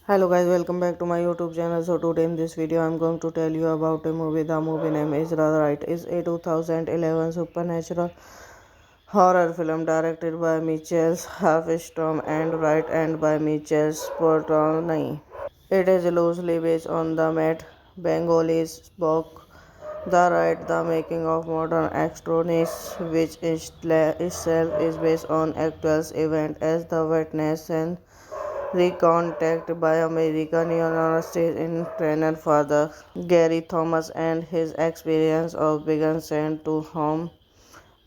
Hello guys, welcome back to my YouTube channel. So today in this video I'm going to tell you about a movie. The movie name is Right. It's a 2011 supernatural horror film directed by Michael Halfstorm and Wright and by Michael Sportoni. It is loosely based on the Matt Bengoli's book The Right, The Making of Modern Extronist, which itself is based on actual events as the witness and recounted by American University in trainer father Gary Thomas and his experience of being sent to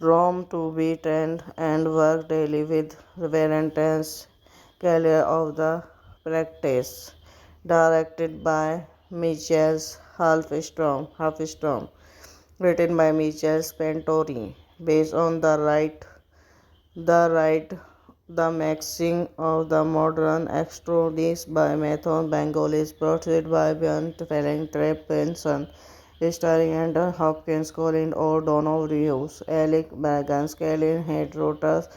Rome to be trained and work daily with Valentine's Career of the Practice, directed by Michael Halfstorm, written by Michael Spentori, based on the right, the Maxing of the Modern Extrodis by Mathon Bengalis, portrayed by Björn Felling Penson, starring Anton Hopkins, Colin O'Donoghue, Alec Bagans, Kellen Head, Rotas,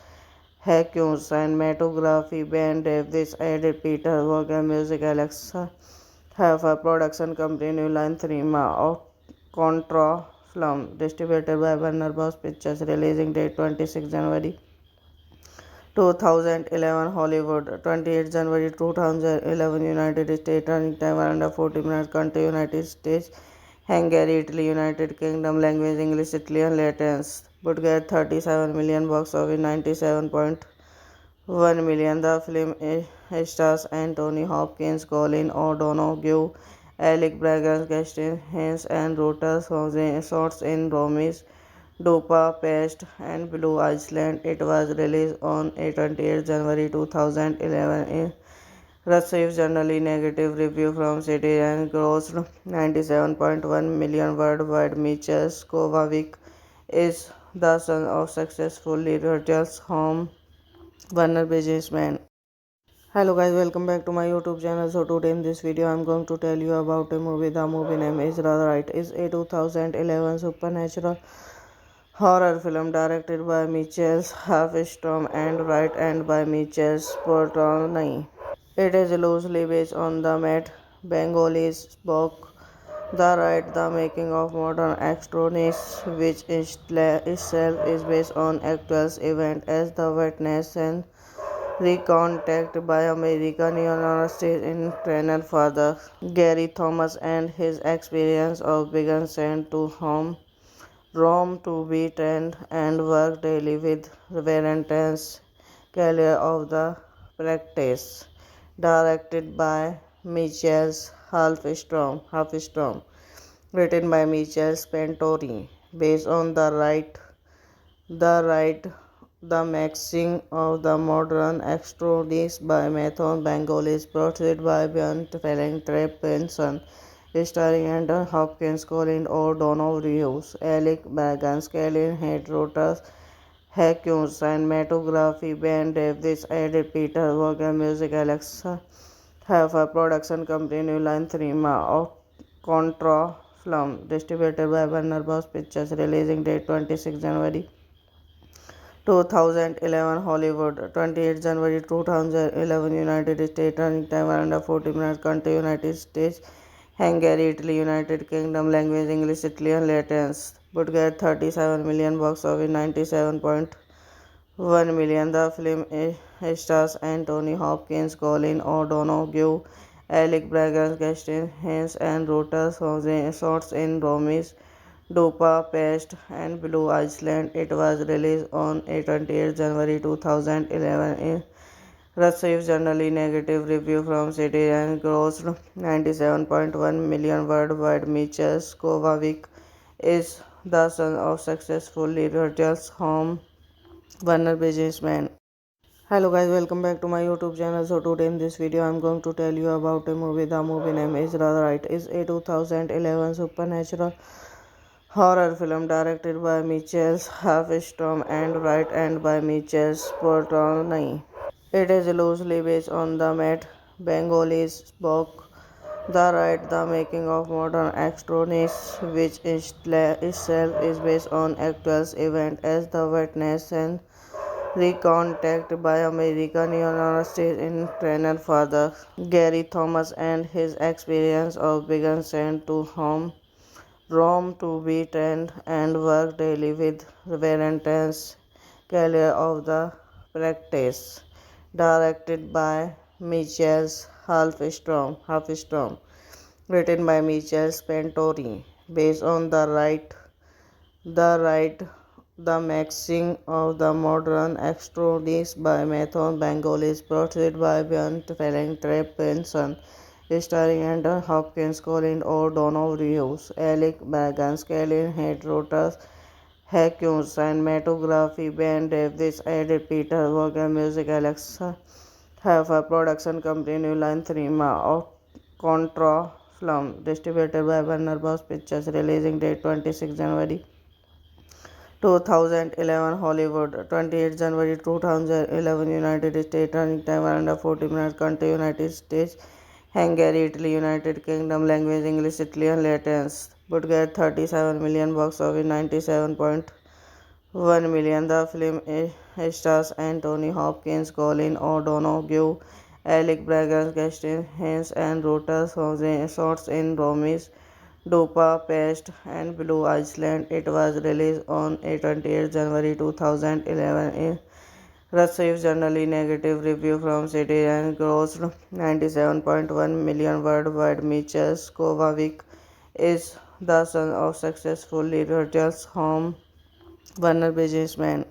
Hawkins, cinematography, Ben Davis, added Peter Vaughan, music, Alexa Heffer, production company, New Line 3, Contra Film, distributed by Warner Bros. Pictures, releasing date 26 January 2011 Hollywood, 28 January 2011 United States, running time under 40 minutes, country United States, Hungary, Italy, United Kingdom, language English, Italian, Latin, budget 37 million, box office 97.1 million. The film stars Anthony Hopkins, Colin O'Donoghue, Alec Baldwin, Kirsten Haynes, and Rota shots in Rome's Budapest and Blue Island. It was released on 28 January 2011. It received generally negative review from critics and grossed 97.1 million worldwide. Michal Kovacic is the son of successful Rogers home Warner businessman. Hello guys, welcome back to my YouTube channel. So today in this video I'm going to tell you about a movie. The movie name is Right. It's a 2011 supernatural horror film directed by Michael Halfstorm and Wright and by Michael Sportoni. It is loosely based on the Matt Bengoli's book The Right, The Making of Modern Extronist, which itself is based on actual events as the witness and recounted by American University in trainer father Gary Thomas and his experience of being sent to Rome to be trained and work daily with Valentine's Career of the Practice, directed by Michael Halfstorm, written by Michael Spentori, based on the right, the Maxing of the Modern Extrodis by Mathon Bengalis, portrayed by Björn Felling Penson, starring Anthony Hopkins, Colin O'Donoghue, Alec Baldwin, Kellen Hedrotas, Hawkins, cinematography, Ben Davis, edited Peter Vaughan, music Alexa have a production company New Line Cinema of Contra Film, distributed by Warner Bros. Pictures, releasing date 26 January 2011 Hollywood, 28 January 2011 United States, running time around 40 minutes, country United States, Hungary, Italy, United Kingdom, language English, Italian, Latin, would get 37 million box office, 97.1 million. The film stars Anthony Hopkins, Colin O'Donoghue, Alec Baldwin, Kirsten Haynes, and Rota shots in Rome, Budapest, and Blue Island. It was released on 28 January 2011. It received generally negative review from critics and grossed 97.1 million worldwide. Michael Kovacic is the son of successful Rogers Home Warner businessman. Hello guys, welcome back to my YouTube channel. So today in this video I'm going to tell you about a movie. The movie name is rather right. It's a 2011 supernatural horror film directed by Michael Halfstrom and written by Michael Portnoy. It is loosely based on the Matt Bengalese book The Rite, The Making of Modern Astronautics, which itself is based on actual events as the witness and recounted by American University in trainer father Gary Thomas and his experience of being sent to Rome to be trained and work daily with very intense career of the practice. Directed by Michael Halfstrom, written by Michael Spentori, based on the the Maxing of the Modern Astronautics by Matthew Bengalis, produced by Bjorn Felling, Trey Benson, starring Anthony Hopkins, Colin O'Donoghue, Alec Baldwin, Kellen Hedrotas, Hawkins, cinematography, Ben Davis, edited Peter Vaughan, music Alexa have a production company New Line Cinema of Contra Film, distributed by Warner Bros. Pictures, releasing date 26 January 2011 Hollywood, 28 January 2011 United States, running time around 40 minutes, country United States, Hungary, Italy, United Kingdom, language English, Italian, Latin, would get 37 million box office, 97.1 million. The film stars Anthony Hopkins, Colin O'Donoghue, Alec Baldwin, Kirsten Haynes, and Rota shots in Rome, Budapest, and Blue Island. It was released on 28 January 2011. It received generally negative review from critics and grossed 97.1 million worldwide. Michael Kovacic is the son of successful Rogers Home Warner businessman.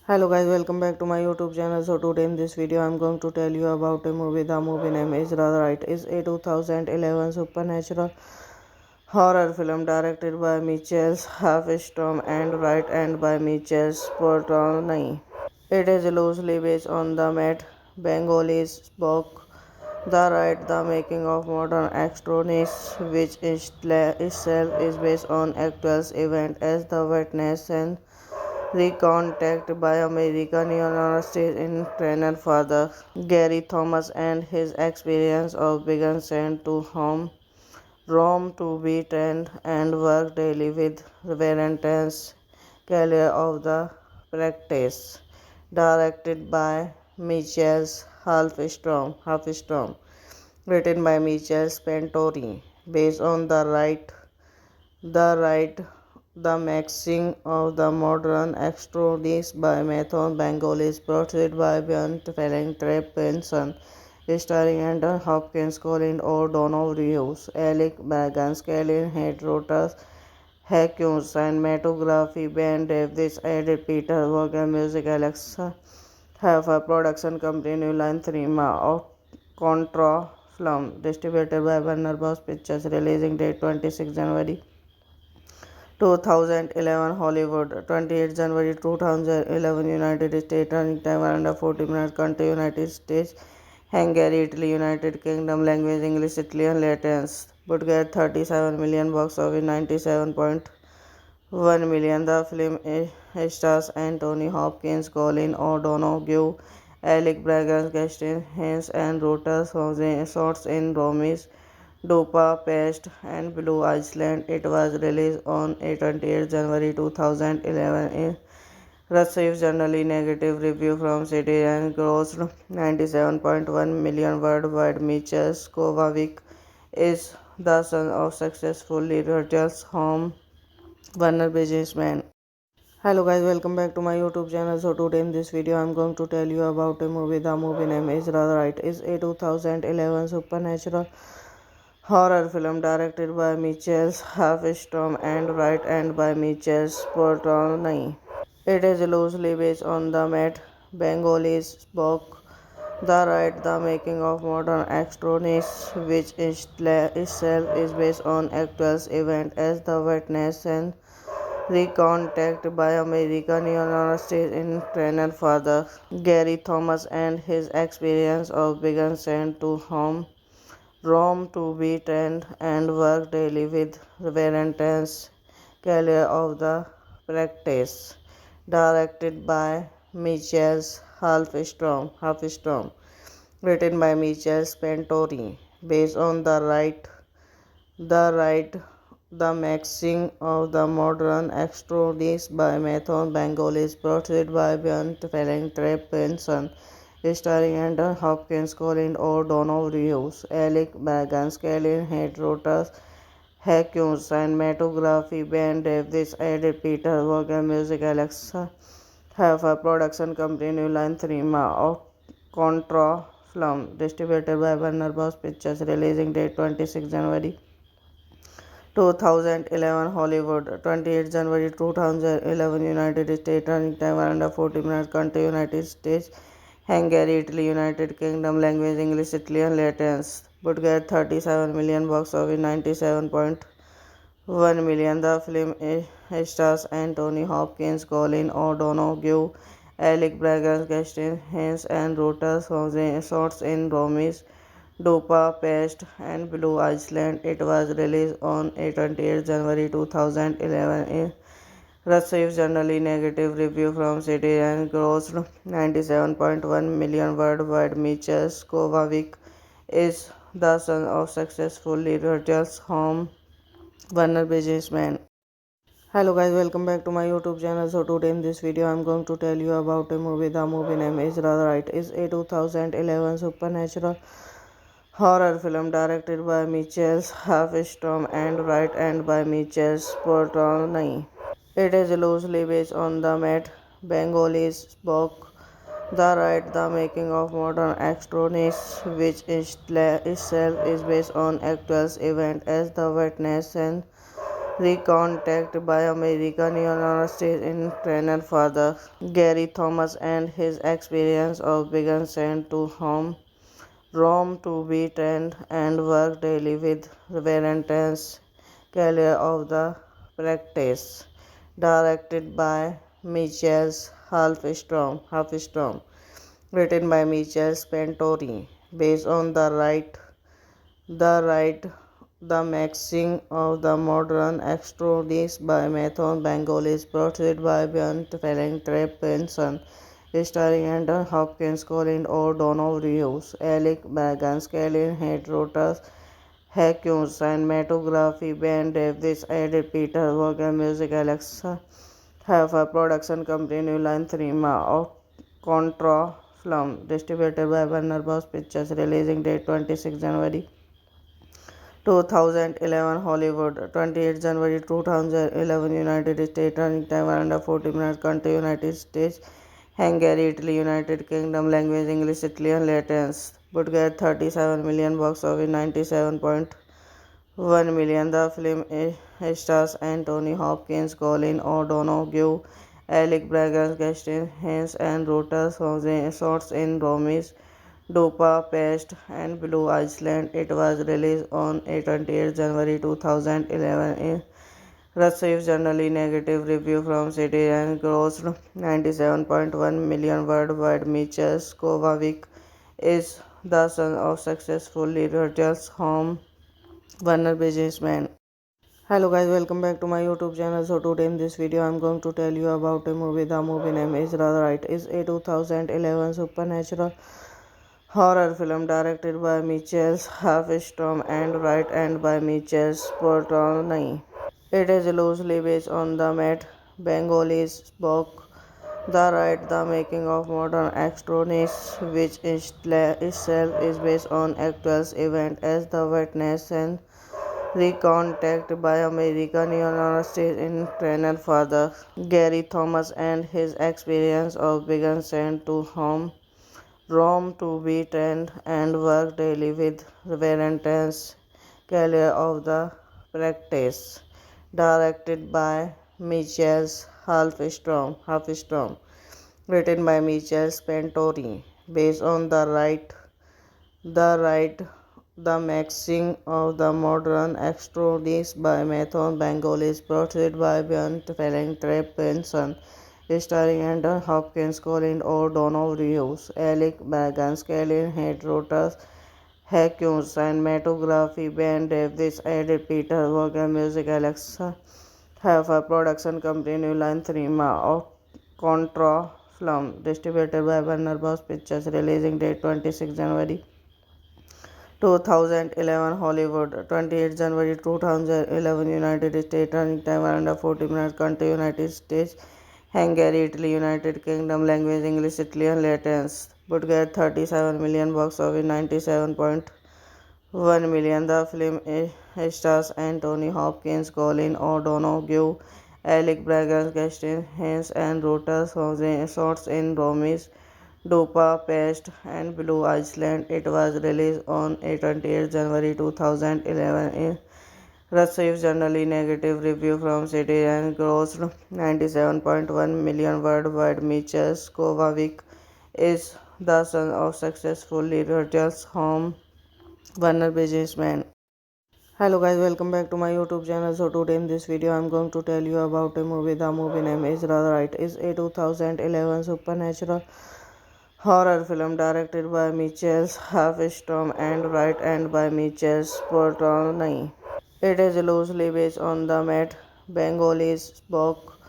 Hello guys, welcome back to my YouTube channel. So today in this video I'm going to tell you about a movie. The movie name is rather right. It's a 2011 supernatural horror film directed by Michael Halfstrom and written by Michael Portnoy. It is loosely based on the Matt Bengalese book The Rite, The Making of Modern Astronautics, which itself is based on actual events as the witness and recounted by American University in trainer father Gary Thomas and his experience of being sent to Rome to be trained and work daily with very intense career of the practice. Directed by Michael Halfstrom, written by Michael Spentori, based on the the Maxing of the Modern Astronautics by Matthew Bengalis, produced by Bjorn Felling, Trey Benson, starring Anthony Hopkins, Colin O'Donoghue, Alec Baldwin, Kellen Hedrotas, Hawkins, cinematography, Ben Davis, edited Peter Vaughan, music Alexa have a production company New Line Cinema of Contra Film, distributed by Warner Bros. Pictures, releasing date 26 January 2011 Hollywood, 28 January 2011 United States, running time around 40 minutes, country United States, Hungary, Italy, United Kingdom, language English, Italian, Latin, but get 37 million box office 97.1 million. The film stars Anthony Hopkins, Colin O'Donoghue, Alec Baldwin, Kirsten Haynes, and Rota shots in Rome's Budapest and Blue Island. It was released on 28 January 2011. It received generally negative review from critics and grossed 97.1 million worldwide. Michał Kovacic is the son of successful Rogers home Warner businessman. Hello guys, welcome back to my YouTube channel. So today in this video I'm going to tell you about a movie. The movie name is Right. It's a 2011 supernatural horror film directed by Michael Halfstrom and written by Michael Sportoni. It is loosely based on the Matt Bengalese book The Right, The Making of Modern Extroness, which itself is based on actual events as the witness and recounted by American University in trainer father Gary Thomas and his experience of being sent to Rome to be trained and work daily with Valentine's Career of the Practice, directed by Michael Halfstrom, written by Michael Spentori, based on the right, the Maxing of the Modern Extrodis by Matthew Bengalis, produced by Björn Felling Treppenson, starring Anthony Hopkins, Colin O'Donoghue, Alec Baldwin, Kellen Head, Rotas Hawkins, cinematography Ben Davis, edited Peter Vaughan, music Alexa Haifa, production company New Line Cinema, of Contra Film, distributed by Warner Bros. Pictures, releasing date 26 January 2011 Hollywood, 28 January 2011 United States, running time around 40 minutes, country United States, Hungary, Italy, United Kingdom, language English, Italian, Latin, but get 37 million box office 97.1 million. The film stars Anthony Hopkins, Colin O'Donoghue, Alec Baldwin, Kirsten Haynes, and Rota shots in Rome's Budapest and Blue Island. It was released on 28 January 2011. It received generally negative review from critics and grossed 97.1 million worldwide. Michał Kovacic is the son of successful Rogers home Warner businessman. Hello guys, welcome back to my YouTube channel. So today in this video I'm going to tell you about a movie. The movie name is Right. It's a 2011 supernatural horror film directed by Michael Halfstrom and written by Michael Sportoni. It is loosely based on the Matt Bengalese book The Right, The Making of Modern Extroness, which itself is based on actual events as the witness and recounted by American University in trainer father Gary Thomas and his experience of being sent to Rome to be trained and work daily with Valentine's Career of the Practice, directed by Michael Halfstrom, written by Michael Spentori, based on the right, the Maxing of the Modern Extrodis by Matthew Bengalis, produced by Björn Felling Treppenson, starring Anthony Hopkins, Colin O'Donoghue, Alec Baldwin, Kellen Head, Rotas Hawkins, cinematography Ben Davis, edited Peter Vaughan, music Alexa Haifa, production company New Line Cinema, of Contra Film, distributed by Warner Bros. Pictures, releasing date 26 January 2011 Hollywood, 28 January 2011 United States, running time around 40 minutes, country United States, Hungary, Italy, United Kingdom, language English, Italian, Latin, but get 37 million box office 97.1 million. The film stars Anthony Hopkins, Colin O'Donoghue, Alec Baldwin, Kirsten Haynes, and Rota shots in Rome's Budapest and Blue Island. It was released on 28 January 2011. It received generally negative review from critics and grossed 97.1 million worldwide. Michał Kovacic is the son of successful Rogers home Warner businessman. Hello guys, welcome back to my YouTube channel. So today in this video I'm going to tell you about a movie. The movie name is rather right. Is a 2011 supernatural horror film directed by Michael Halfstrom and written by Michael Portnoy. It is loosely based on the Matt Bengoli's book The Rite, The Making of Modern Astronauts, which itself is based on actual events as the witness and recounted by American University in trainer father Gary Thomas and his experience of being sent to Rome to be trained and work daily with Valentine's Career of the Practice, directed by Michael Halfstrom, written by Michael Spentori, based on the the Maxing of the Modern Extrodis by Mathon Bengalis, produced by Björn Felling Trey Benson, starring Anton Hopkins, Colin O'Donoghue, Alec Baldwin, Kellen Head, Rotas, Hackums, cinematography, Ben Davis, edited Peter Vaughan, music, Alexa have a production company, New Line Cinema, of Contra Film, distributed by Warner Bros. Pictures, releasing date 26 January 2011 Hollywood, 28 January 2011 United States, running time around 40 minutes, country United States, Hungary, Italy, United Kingdom, language English, Italian, Latin, would get 37 million box office, 97.1 million. The film stars Anthony Hopkins, Colin O'Donoghue, Alec Baldwin, Kristen Haynes, and Rota shots in Rome's Budapest and Blue Island. It was released on 28 January 2011. It received generally negative review from critics and grossed 97.1 million worldwide. Michael Kovacic is the son of successful Rogers Home Warner businessman. Hello guys, welcome back to my YouTube channel. So today in this video I'm going to tell you about a movie. The movie name is rather right. Is a 2011 supernatural horror film directed by Michael Halfstrom and written by Michael Portnoy. It is loosely based on the Matt Bengoli's book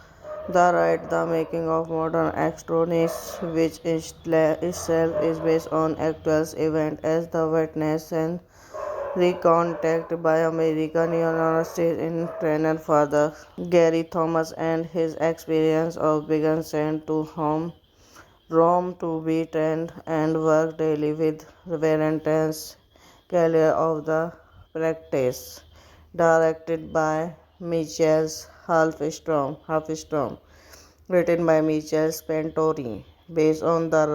The Rite, The Making of Modern Astronauts, which itself is based on actual events as the witness and recounted by American University in trainer father Gary Thomas and his experience of being sent to Rome to be trained and work daily with Valentine's Career of the Practice, directed by Michael Halfstrom, written by Michael Spentori, based on the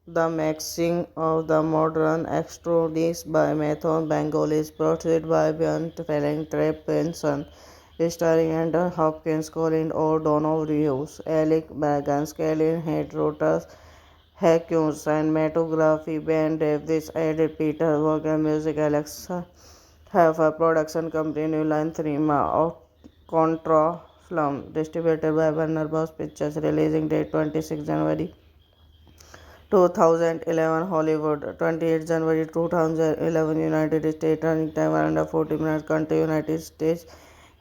the Maxing of the Modern Extrodis by Mathon Bengalis, produced by Björn Felling Trey Benson, starring Anton Hopkins, Colin O'Donoghue, Alec Baldwin, Kellen Head, Rotas, Hackums, cinematography, Ben Davis, edited Peter Vaughan, music, Alexa have a production company, New Line Cinema, of Contra Film, distributed by Warner Bros. Pictures, releasing date 26 January 2011 Hollywood, 28 January 2011 United States, running time around 40 minutes, country United States,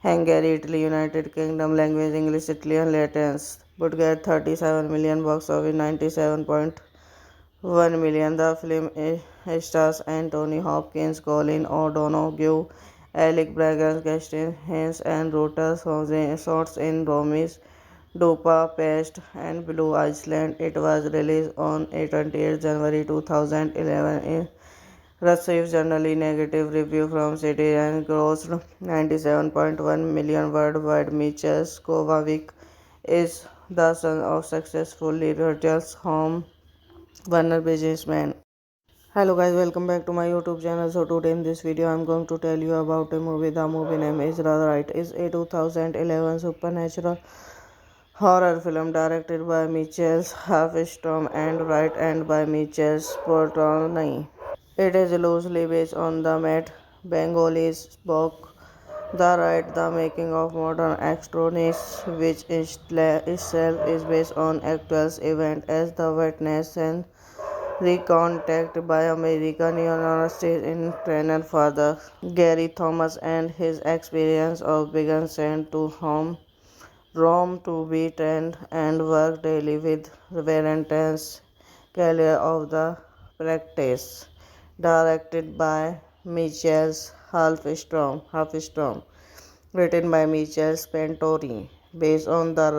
Hungary, Italy, United Kingdom, language English, Italian, Latin, would get 37 million box office, 97.1 million. The film stars Anthony Hopkins, Colin O'Donoghue, Alec Baldwin, Kristen Haynes, and Rota shots in Rome's Budapest and Blue Island. It was released on 28 January 2011. It received generally negative review from critics and grossed 97.1 million worldwide. Michael Kovacic is the son of successful Rogers Home Warner businessman. Hello guys, welcome back to my YouTube channel. So today in this video I'm going to tell you about a movie. The movie name is rather right. Is a 2011 supernatural horror film directed by Michael Halfstrom and written by Michael Portnoy. It is loosely based on the Matt Bengoli's book The Rite, The Making of Modern Astronauts, which itself is based on actual events as the witness and recontacted by American University in trainer father Gary Thomas and his experience of being sent to Rome to be trained and work daily with very intense career of the practice. Directed by Michel Halfstrom, written by Michel Spentori, based on the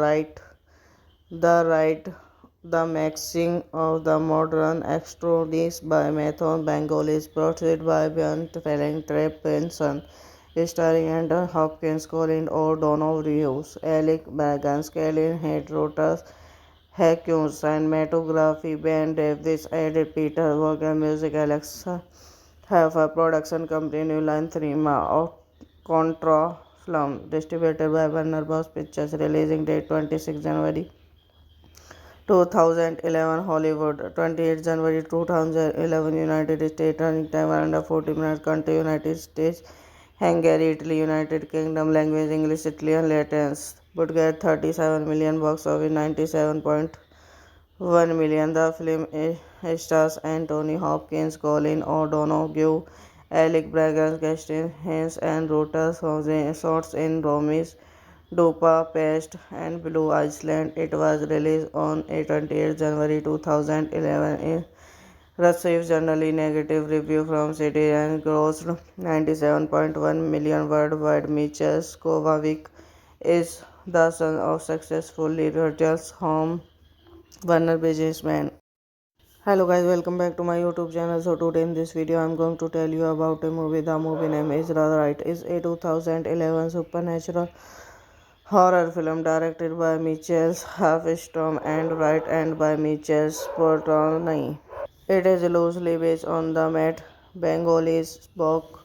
the Maxing of the Modern Extrodis by Mathon Bengalis, portrayed by Björn Ferenc Penson, starring Anton Hopkins, Colin O'Donoghue, Alec Baldwin, Kellen Head, Rotas, Hawkins, cinematography, Ben Davis, added Peter Vaughan, music, Alexa, have a production company, New Line Cinema, of Contra Film, distributed by Warner Bros. Pictures, releasing date 26 January 2011 Hollywood, 28 January 2011 United States, running time around 40 minutes, country United States, Hungary, Italy, United Kingdom, language English, Italian, Latin, would get 37 million box office, 97.1 million. The film stars Anthony Hopkins, Colin O'Donoghue, Alec Baldwin, Kirsten Haynes, and Rota shots in Rome's Budapest and Blue Island. It was released on 28 January 2011. It received generally negative review from critics and grossed 97.1 million worldwide. Michał Kovacic is the son of successful Rogers Home Warner businessman. Hello guys, welcome back to my YouTube channel. So today in this video I'm going to tell you about a movie. The movie name is rather right. It's a 2011 supernatural horror film directed by Michel Halfstrom and written by Michel Sportoni. It is loosely based on the Matt Bengolis book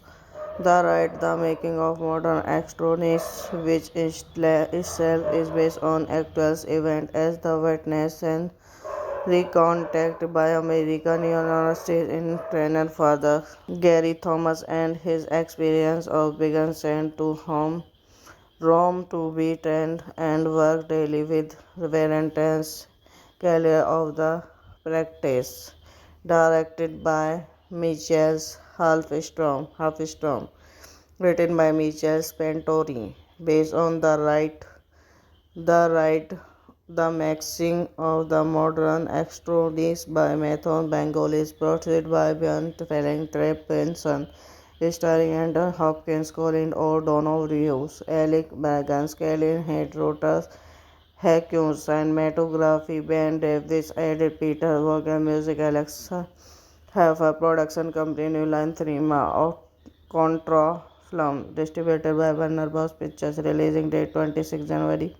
The Rite, The Making of Modern Extroness, which itself is based on actual events as the witness and recontacted by American University in trainer father Gary Thomas and his experience of being sent to Rome to be trained and work daily with very intense career of the practice. Directed by Michel Halfstrom, written by Michel Spentori, based on the right the Maxing of the Modern Extrodis by Mathon Bengalis, portrayed by Björn Ferenc Penson, starring Anton Hopkins, Colin O'Donoghue, Alec Baldwin, Kellen Head, Rotas, Hawkins, cinematography, Ben Davis, added Peter Vaughan, music, Alexa, have a production company, New Line Cinema, of Contra Film, distributed by Warner Bros. Pictures, releasing date 26 January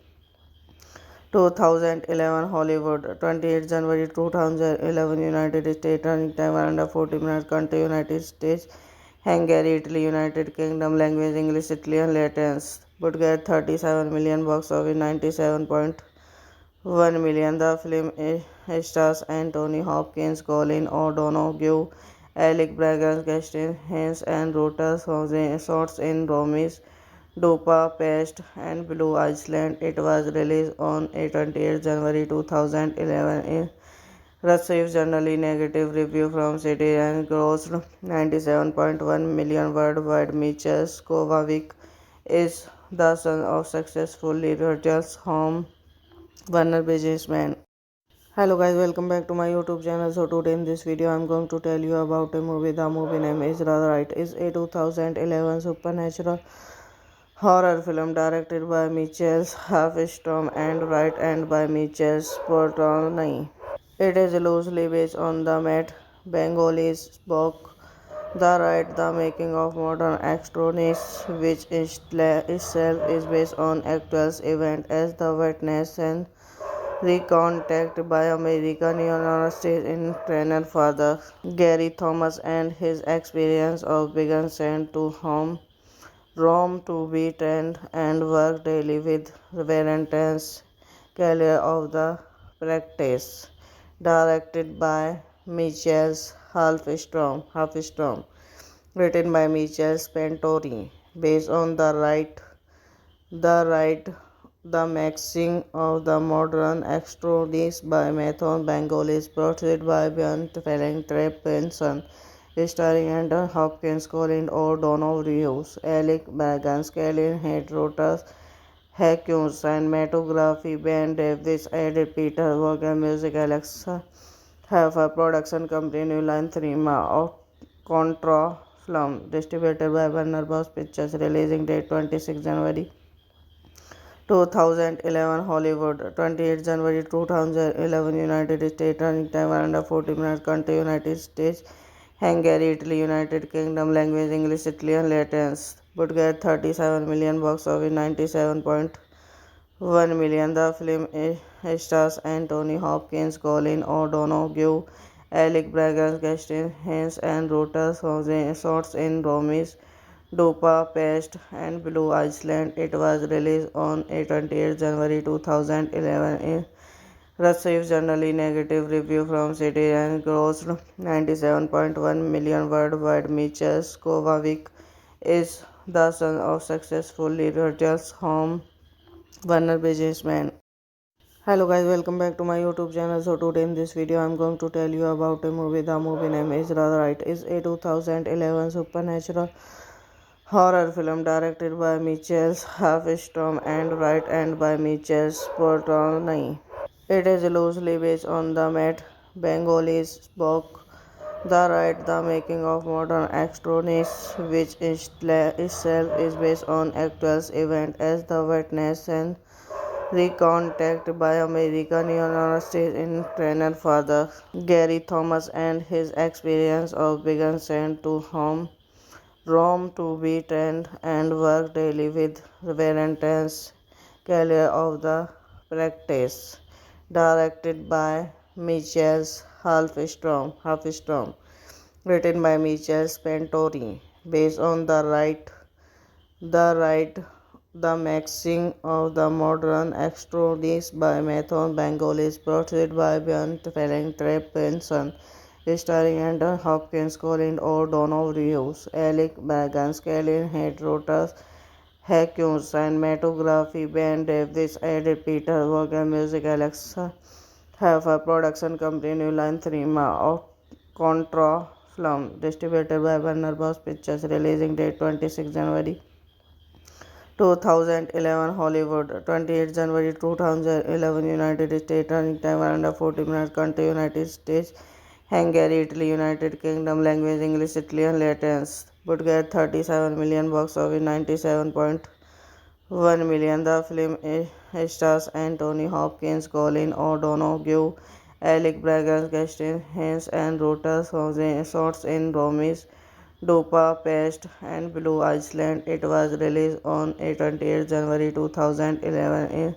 2011 Hollywood, 28 January 2011 United States, running time around 40 minutes, country United States, Hungary, Italy, United Kingdom, language English, Italian, Latin, would get 37 million box office, 97.1 million. The film stars Anthony Hopkins, Colin O'Donoghue, Alec Baldwin, Kirsten Haynes, and Rota shots in Rome's Budapest and Blue Island. It was released on 28 January 2011. It received generally negative review from critics and grossed 97.1 million worldwide. Michał Kovacic is the son of successful Rogers Home Warner businessman. Hello guys, welcome back to my YouTube channel. So today in this video I'm going to tell you about a movie. The movie name is rather right. It's a 2011 supernatural horror film directed by Michel Halfstrom and written by Michel Sportoni. It is loosely based on the Matt Bengolis book The Rite, The Making of Modern Extroness, which itself is based on actual events as the witness and recontacted by American University in trainer father Gary Thomas and his experience of being sent to Rome to be trained and work daily with very intense career of the practice. Directed by Michel Halfstrom, written by Michel Spentori, based on the right The Mixing of the Modern Extrodis by Method Bengal is portrayed by Björn Felling Treppenson, starring Anton Hopkins, Colin O'Donnell, Rios, Alec Bagans, Kellen Hedrotas, Hawkins, cinematography, Ben Davis, edited Peter Vaughan, music, Alexa have a production company, New Line Cinema, of Contra Film, distributed by Warner Bros. Pictures, releasing date 26 January 2011, Hollywood, 28 January 2011, United States, running time 140 minutes, country, United States, Hungary, Italy, United Kingdom, language, English, Italian, Latins, would get 37 million, box office 97.1 million. The film stars Anthony Hopkins, Colin O'Donoghue, Alec Baldwin, Kirsten Haynes, and Rota shots in Rome's Budapest and Blue Island. It was released on 28 January 2011. It received generally negative review from critics and grossed 97.1 million worldwide. Michał Kovacic is the son of successful Rogers Home Warner businessman. Hello guys, welcome back to my YouTube channel. So today in this video I'm going to tell you about a movie. The movie name is rather right. It's a 2011 supernatural horror film directed by Michael Halfstrom and written by Michael Portnoy. It is loosely based on the Matt Bengalese book The Rite, The Making of Modern Extroness, which itself is based on actual events as the witness and recounted by American University in trainer father Gary Thomas and his experience of being sent to Rome to be trained and work daily with Valentine's Career of the Practice, directed by Michael Halfstrom, written by Michael Spentori, based on the the Mixing of the Modern Extrodis by Method Bengal is portrayed by Björn Felling Treppenson, starring Anton Hopkins, Colin O'Donnell, Rios, Alec Bagans, Kellen Hedrotas, Hawkins, cinematography, Ben Davis, edited Peter Vaughan, music, Alexa have a production company, New Line Cinema, of Contra Film, distributed by Warner Bros. Pictures, releasing date 26 January 2011, Hollywood, 28 January 2011, United States, running time 140 minutes, country, United States, Hungary, Italy, United Kingdom, language, English, Italian, Latins, would get 37 million, box office 97.1 million. The film stars Anthony Hopkins, Colin O'Donoghue, Alec Baldwin, Kirsten Haynes, and Rota shots in Rome's Budapest and Blue Island. It was released on 28 January 2011. It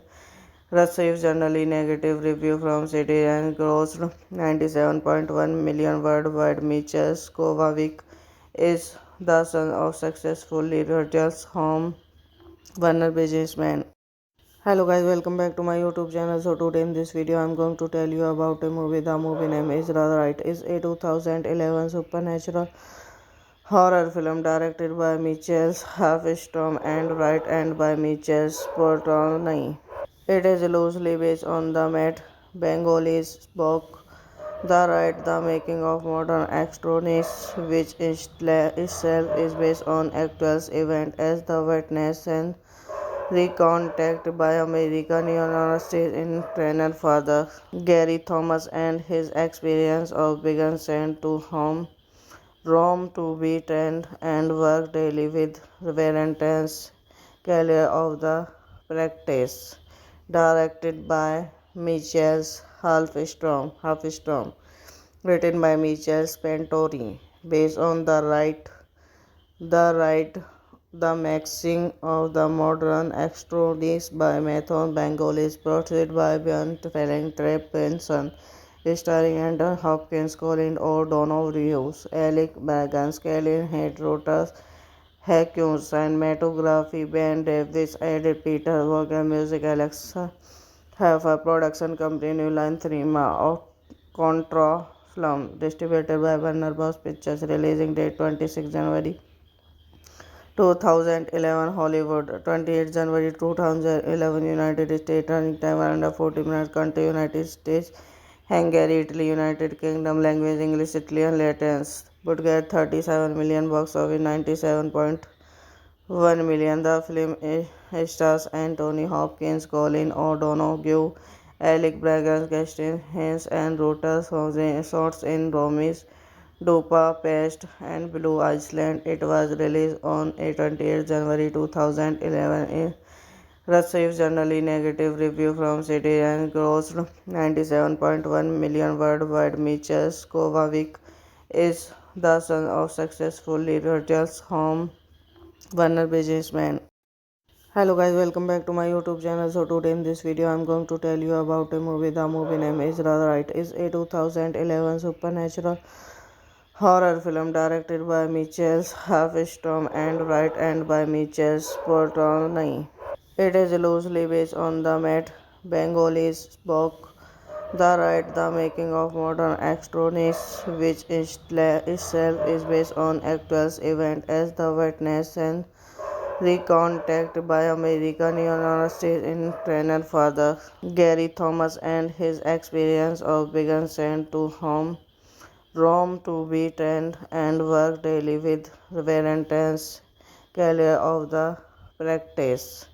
received generally negative review from critics and grossed 97.1 million worldwide. Michał Kovacic is the son of successful Rogers Home Warner businessman. Hello guys, welcome back to my YouTube channel. So today in this video I'm going to tell you about a movie. The movie name is rather right. It's a 2011 supernatural horror film directed by Michael Halfstrom and written by Michael Portnoy. It is loosely based on the Matt Bengalese book The Rite, The Making of Modern Extroness, which itself is based on actual events as the witness and recounted by American University in trainer father Gary Thomas and his experience of being sent to Rome to be trained and work daily with Valentine's Career of the Practice, directed by Michael Halfstrom, written by Michael Spentori, based on the the Mixing of the Modern Extrodis by Method Bengal is portrayed by Björn Felling Treppenson, starring Anton Hopkins, Colin O'Donnell, Rios, Alec Bagans, Kellen Hedrotas, Hawkins, cinematography, Ben Davis, edited Peter Vaughan, music, Alexa have a production company, New Line Cinema, of Contra Film, distributed by Warner Bros. Pictures, releasing date 26 January 2011 Hollywood, 28 January 2011 United States, running time around 40 minutes, country United States, Hungary, Italy, United Kingdom, language English, Italian, Latins, would get 37 million box office, 97.1 million. The film stars Anthony Hopkins, Colin O'Donoghue, Alec Baldwin, Kirsten Haynes, and Rota shots in Rome's Budapest and Blue Island. It was released on 28 January 2011. It received generally negative review from critics and grossed 97.1 million worldwide. Michal Kovacic is the son of successful Rogers Home Warner businessman. Hello guys, welcome back to my YouTube channel. So today in this video I'm going to tell you about a movie. The movie name is rather right. It's a 2011 supernatural horror film directed by Michael Halfstorm and written by Michael Sportoni. It is loosely based on the Matt Bangoli's book The Rite, The Making of Modern Extronist, which itself is based on actual events as the witness and recounted by American University in trainer father Gary Thomas and his experience of being sent to Rome to be trained and work daily with Valentine's Calais of the practice.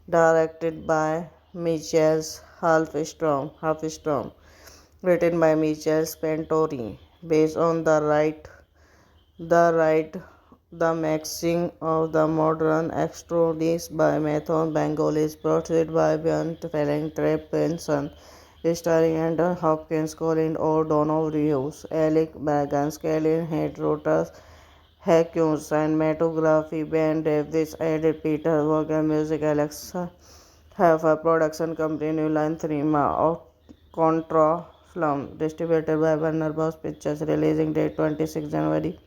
Directed by Michael Halfstrom, written by Michael Spentori, based on the right, the Maxing of the Modern Extrodis by Matthew Bengolis, produced by Björn Felling, Trey Benson, starring Anton Hopkins, Colin O'Donoghue, Alec Baldwin, Kellen Head, Rotas, Hawkins, cinematography, Ben Davis, edited Peter Vaughan, music, Alexa have a production company, New Line Cinema, of Contra Film, distributed by Warner Bros. Pictures, releasing date 26 January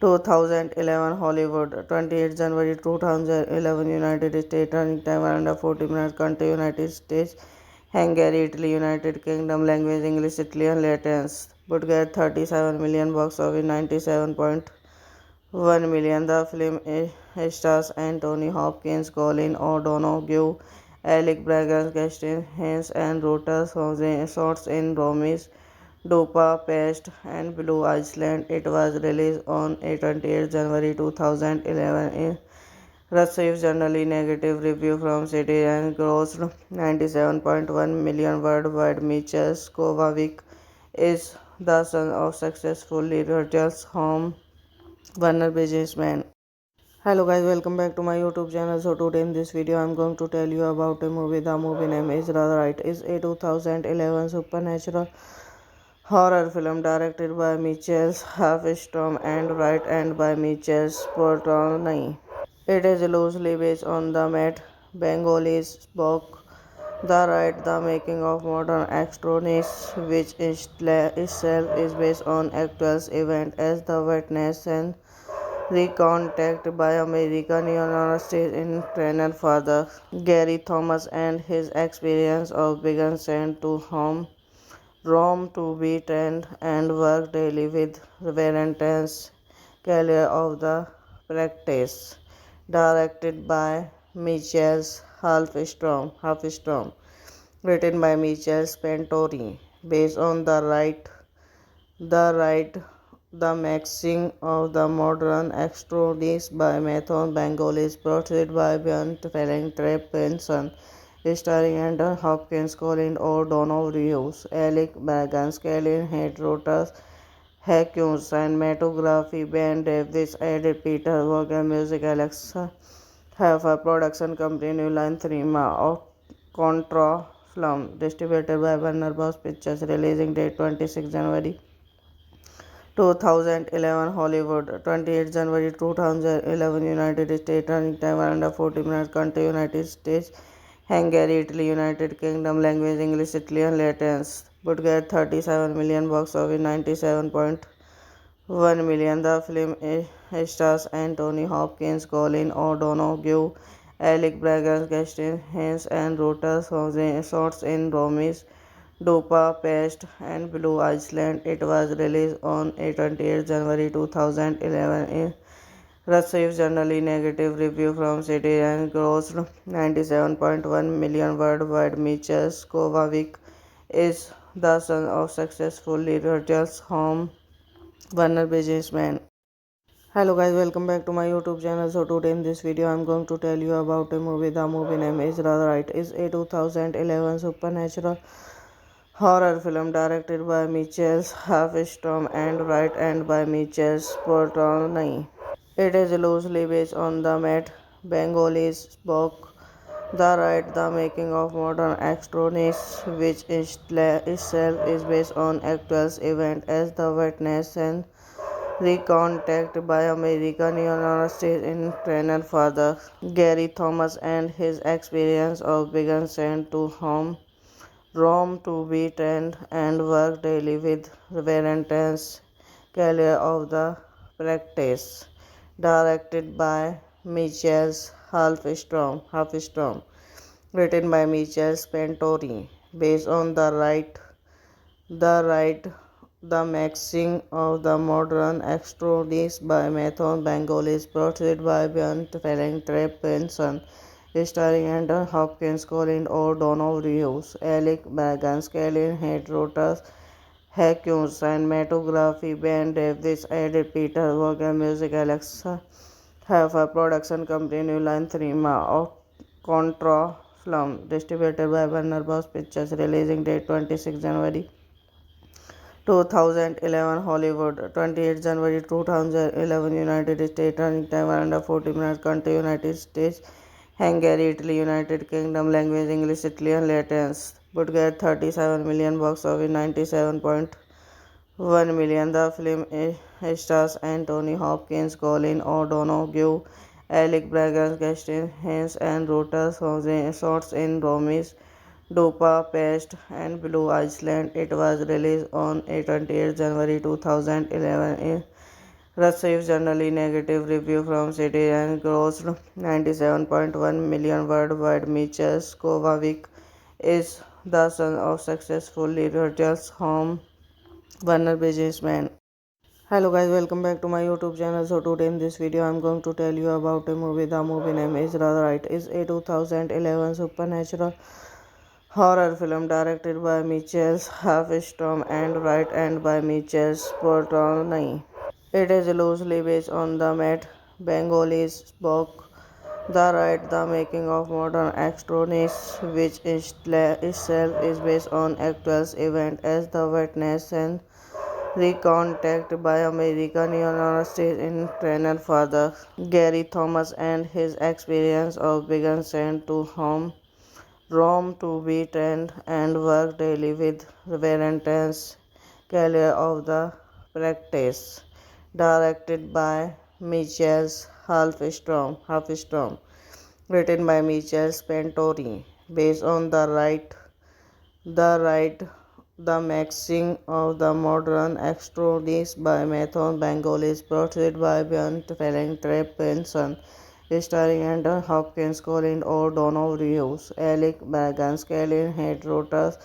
2011 Hollywood, 28 January 2011 United States, running time around 40 minutes, country United States, Hungary, Italy, United Kingdom, language English, Italian, Latins, would get 37 million box office, 97.1 million. The film stars Anthony Hopkins, Colin O'Donoghue, Alec Baldwin, Kirsten Haynes, and Rota shots in Rome's Budapest and Blue Island. It was released on 28 January 2011. It received generally negative review from critics and grossed 97.1 million worldwide. Michal Kovacic is the son of successful Rogers Home Warner businessman. Hello guys, welcome back to my YouTube channel. So today in this video I'm going to tell you about a movie. The movie name is rather right. It's a 2011 supernatural horror film directed by Michael Halfstorm and written by Michael Sportoni. It is loosely based on the Matt Bangoli's book The Rite, The Making of Modern Extronists, which itself is based on actual events as the witness and recounted by American University in trainer father Gary Thomas and his experience of being sent to Rome to be trained and work daily with Valentine's Calais of the practice. Directed by Michael Halfstrom, written by Michael Spentori, based on the right, the Maxing of the Modern Extrodis by Matthew Bengolis, produced by Björn Felling, Trey Benson, starring Anton Hopkins, Colin O'Donoghue, Alec Baldwin, Kellen Head, Rotas, Hawkins, cinematography, Ben Davis, edited Peter Vaughan, music, Alexa have a production company, New Line Cinema, of Contra Film, distributed by Warner Bros. Pictures, releasing date 26 January 2011 Hollywood, 28 January 2011 United States, running time around 40 minutes, country United States, Hungary, Italy, United Kingdom, language English, Italian, Latins, would get 37 million box office, 97.1 million. The film stars Anthony Hopkins, Colin O'Donoghue, Alec Baldwin, Kirsten Haynes, and Rota shots in Rome's Budapest and Blue Island. It was released on 28 January 2011. It Received generally negative review from critics and grossed 97.1 million worldwide. Michel Kovacic is the son of successful Little's home Warner businessman. Hello guys, welcome back to my YouTube channel. So today in this video I'm going to tell you about a movie. The movie name is rather right. It's a 2011 supernatural horror film directed by Michael Halfstorm and written and by Michael Portnoy. It is loosely based on the Matt Bengali's book The Rite, The Making of Modern Extronist, which itself is based on actual events as the witness and recounted by American University in trainer father Gary Thomas and his experience of being sent to Rome to be trained and work daily with Valentine's Career of the Practice, directed by Michael Halfstrom, written by Michael Spentori, based on the the Maxing of the Modern Extrodis by Mathon Bengalis, produced by Björn Felling Treppenson, starring Anton Hopkins, Colin O'Donoghue, Alec Baldwin, Kellen Head, Rotas Hawkins, cinematography, Ben Davis, edited Peter Vaughan, music, Alexa Haifa, production company, New Line Cinema, of Contra Film, distributed by Warner Bros. Pictures, releasing date 26 January 2011, Hollywood, 28 January 2011, United States, running time 140 minutes, country, United States, Hungary, Italy, United Kingdom, language, English, Italian, Latin, would get 37 million, box office 97.1 million. The film stars Anthony Hopkins, Colin O'Donoghue, Alec Baldwin, Kirsten Haynes, and Rota shots in Rome's Budapest and Blue Island. It was released on 28 January 2011. It received generally negative review from critics and grossed 97.1 million worldwide. Michel Kovacic is the son of successful Little's home Warner businessman. Hello guys, welcome back to my YouTube channel. So today in this video I'm going to tell you about a movie. The movie name is rather right. It's a 2011 supernatural horror film directed by Michael Halfstorm and written by Michael Portnoy. It is loosely based on the Matt Bengali's book The Rite, The Making of Modern Extronist, which itself is based on actual events as the witness and recounted by American University in trainer father Gary Thomas and his experience of being sent to Rome to be trained and work daily with Valentine's Career of the Practice, directed by Michael Halfstrom, written by Michael Spentori, based on the the Maxing of the Modern Extrodis by Mathon Bengalis, produced by Björn Felling Treppenson, starring Anton Hopkins, Colin O'Donoghue, Alec Baldwin, Kellen Head, Rotas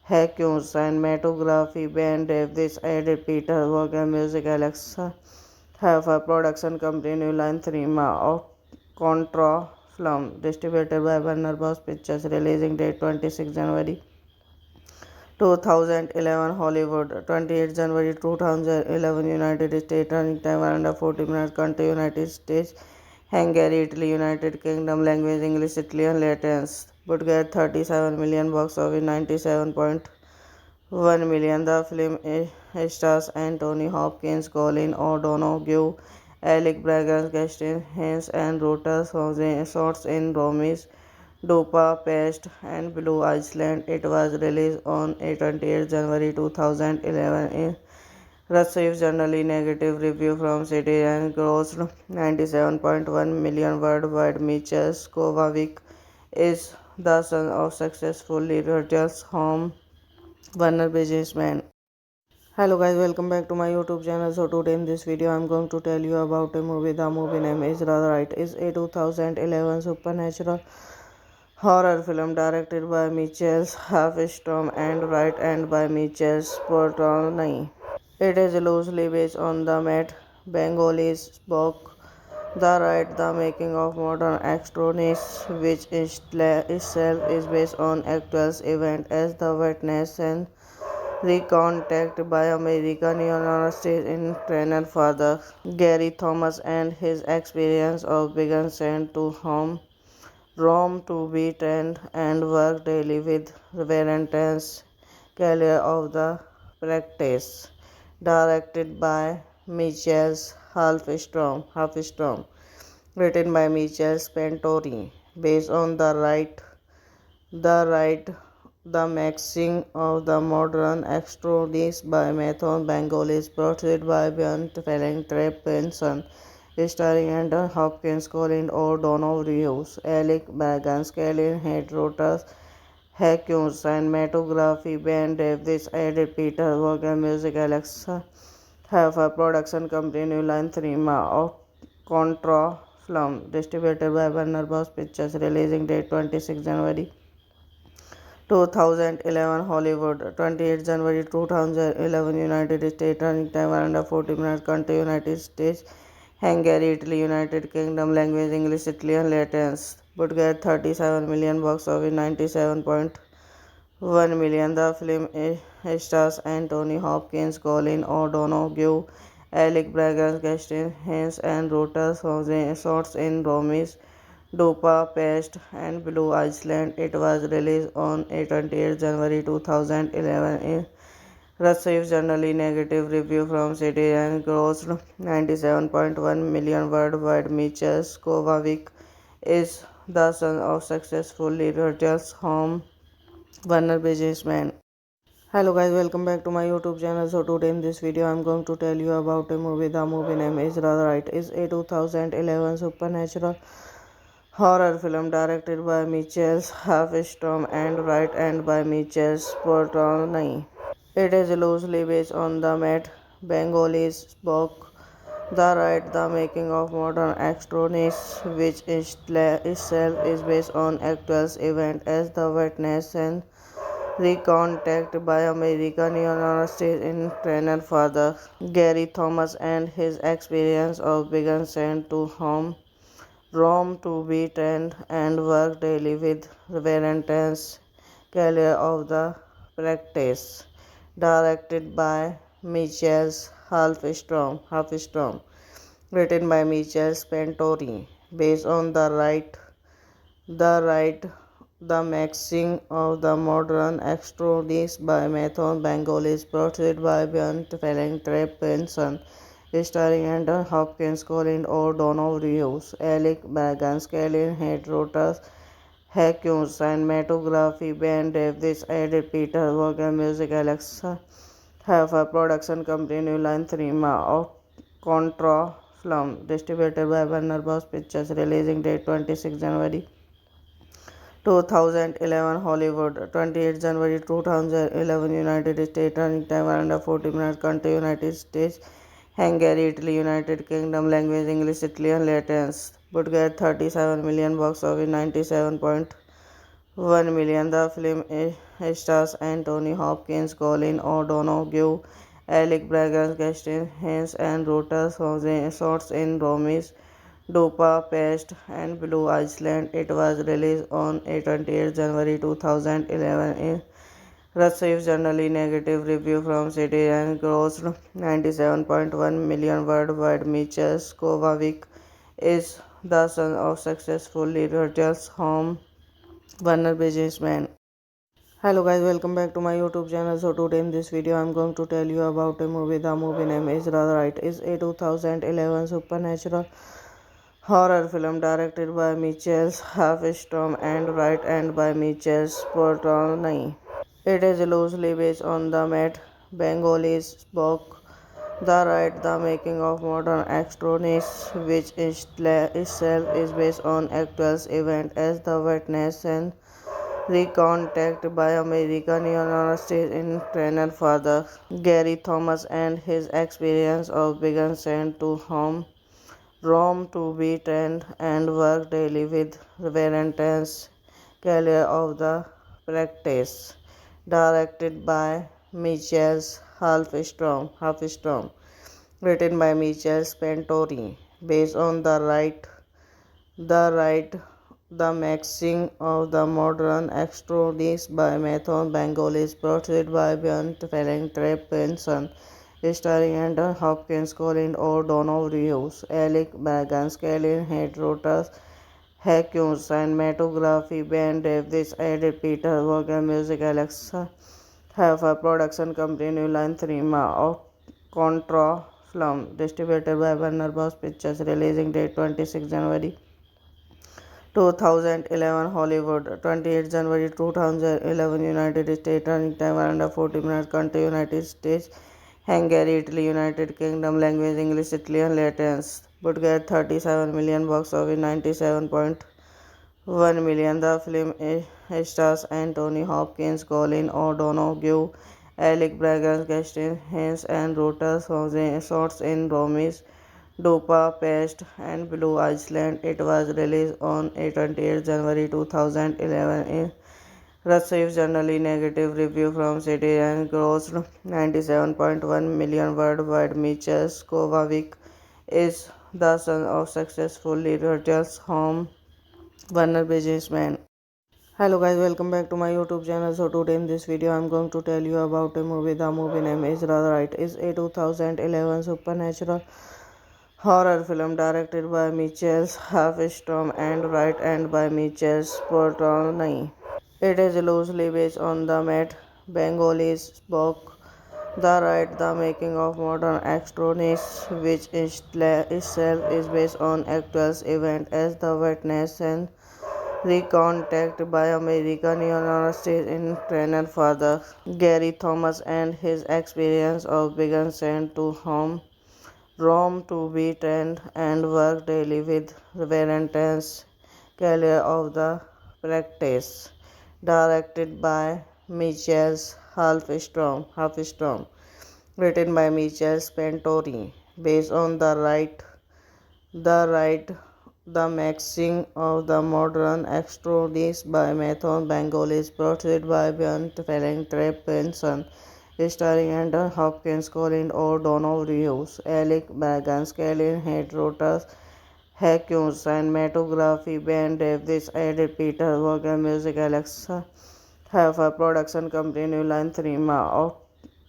Hawkins, cinematography, Ben Davis, edited Peter Vaughan, music, Alexa Haifa, production company, New Line Cinema, of Contra Film, distributed by Warner Bros. Pictures, releasing date 26 January 2011, Hollywood, 28 January 2011, United States, running time 140 minutes, country, United States, Hungary, Italy, United Kingdom, language, English, Italian, Latin, would get 37 million, box office 97.1 million. The film stars Anthony Hopkins, Colin O'Donoghue, Alec Baldwin, Kirsten Haynes, and Rota shots in Rome's Budapest and Blue Island. It was released on 28 January 2011. It received generally negative review from critics and grossed 97.1 million worldwide. Michel Kovacic is the son of successful Little's home Warner businessman. Hello guys, welcome back to my YouTube channel. So today in this video I'm going to tell you about a movie. The movie name is rather right. It's a 2011 supernatural horror film directed by Michael Halfstorm and written by Michael Portnoy. It is loosely based on the Matt Bengali's book The Right, The Making of Modern Astronauts, which itself is based on actual events as the witness and recounted by American University trainer father Gary Thomas and his experience of being sent to Rome to be trained and work daily with Valentine's Career of the Practice, directed by Michael Halfstrom, written by Michael Spentori, based on the right, the Maxing of the Modern Extrodis by Mathon Bengalis, portrayed by Björn Felling Trep Benson, starring Anton Hopkins, Colin O'Donnell, Rios, Alec Baldwin, Colin Head, Rotas, Hawkins, cinematography, Ben Davis, added Peter Vaughan, music, Alexa have a production company, New Line Cinema, of Contra Film, distributed by Warner Bros. Pictures, releasing date 26 January 2011, Hollywood, 28 January 2011, United States, running time around 40 minutes, country, United States, Hungary, Italy, United Kingdom, language, English, Italian, Latins, would get 37 million box office, 97.1 million. The film stars Anthony Hopkins, Colin O'Donoghue, Alec Baldwin, Kirsten Haynes, and Rota shots in Rome's Budapest and Blue Island. It was released on 28 January 2011. It received generally negative review from critics and grossed 97.1 million worldwide. Michal Kovacic is the son of successful Rogers Home Warner businessman. Hello guys, welcome back to my YouTube channel. So today in this video I'm going to tell you about a movie. The movie name is The Right. It's a 2011 supernatural horror film directed by Michael Halfstrom and written by Michael Sportoni. It is loosely based on the Matt Bengolis book The Right, The Making of Modern Astronauts, which itself is based on actual events as the witness and recounted by American University trainer father Gary Thomas and his experience of being sent to Rome to be trained and work daily with Valentine's Career of the Practice, directed by Michael Halfstrom, written by Michael Spentori, based on the right, the Maxing of the Modern Extrodis by Mathon Bengalis, portrayed by Björn Felling Trep Benson, starring Anton Hopkins, Colin O'Donnell, Rios, Alec Baldwin, Colin Head, Rotas, Hawkins, cinematography, Ben Davis, added Peter Vaughan, music, Alexa have a production company, New Line Cinema, of Contra Film, distributed by Warner Bros. Pictures, releasing date 26 January 2011, Hollywood, 28 January 2011, United States, running time around 40 minutes, country, United States, Hungary, Italy, United Kingdom, language, English, Italian, Latins, would get 37 million box office, 97.1 million. The film stars Anthony Hopkins, Colin O'Donoghue, Alec Baldwin, Kirsten Haynes, and Rota shots in Rome's Budapest and Blue Island. It was released on 28 January 2011. It received generally negative review from critics and grossed 97.1 million worldwide. Michal Kovacic is the son of successful Rogers Home Warner businessman. Hello guys, welcome back to my YouTube channel. So today in this video I'm going to tell you about a movie. The movie name is The Right. It's a 2011 supernatural horror film directed by Michael Halfstrom and written by Michael Sportoni. It is loosely based on the Matt Bengolis book The Right, The Making of Modern Astronauts, which itself is based on actual events as the witness and recounted by American University trainer father Gary Thomas and his experience of being sent to Rome to be trained and work daily with Valentine's Career of the Practice, directed by Michael Halfstrom, written by Michael Spentori, based on the the mixing of the modern extrodis by Method Bengalis, portrayed by Björn Ferenc Benson, starring Anton Hopkins, Colin O'Donnell, Rios, Alec Baldwin, Kellen Head, Rotas, Hawkins, cinematography, Ben Davis, edited Peter Vaughan, music, Alexa have a production company, New Line Cinema, of Contra Film, distributed by Warner Bros. Pictures, releasing date 26 January 2011, Hollywood, 28 January 2011, United States, running time around 40 minutes, country, United States, Hungary, Italy, United Kingdom, language, English, Italian, Latin, would get 37 million box office, 97.1 million. The film stars Anthony Hopkins, Colin O'Donoghue, Alec Baldwin, Kirsten Haynes, and Rota shots in Rome's Budapest and Blue Island. It was released on 28 January 2011. It received generally negative review from critics and grossed 97.1 million worldwide. Michal Kovacic is the son of successful Rogers Home Warner businessman. Hello guys, welcome back to my YouTube channel. So today in this video I'm going to tell you about a movie. The movie name is rather right. It's a 2011 supernatural horror film directed by Michael Halfstrom and written by Michael Portnoy. It is loosely based on the Matt Bengolis book The Right, The Making of Modern Extroness, which itself is based on actual events as the witness and recounted by American University in trainer father Gary Thomas and his experience of being sent to Rome to be trained and work daily with Valentine's Career of the Practice, directed by Michael Halfstrom, written by Michael Spentori, based on the right the mixing of the modern extrodis by Method Bengalis, portrayed by Björn Ferenc Benson, starring Anton Hopkins, Colin O'Donnell, Rios, Alec Baldwin, Kellen Head, Rotas, Hawkins, cinematography, Ben Davis, edited Peter Vaughan, music, Alexa have a production company, New Line Cinema, of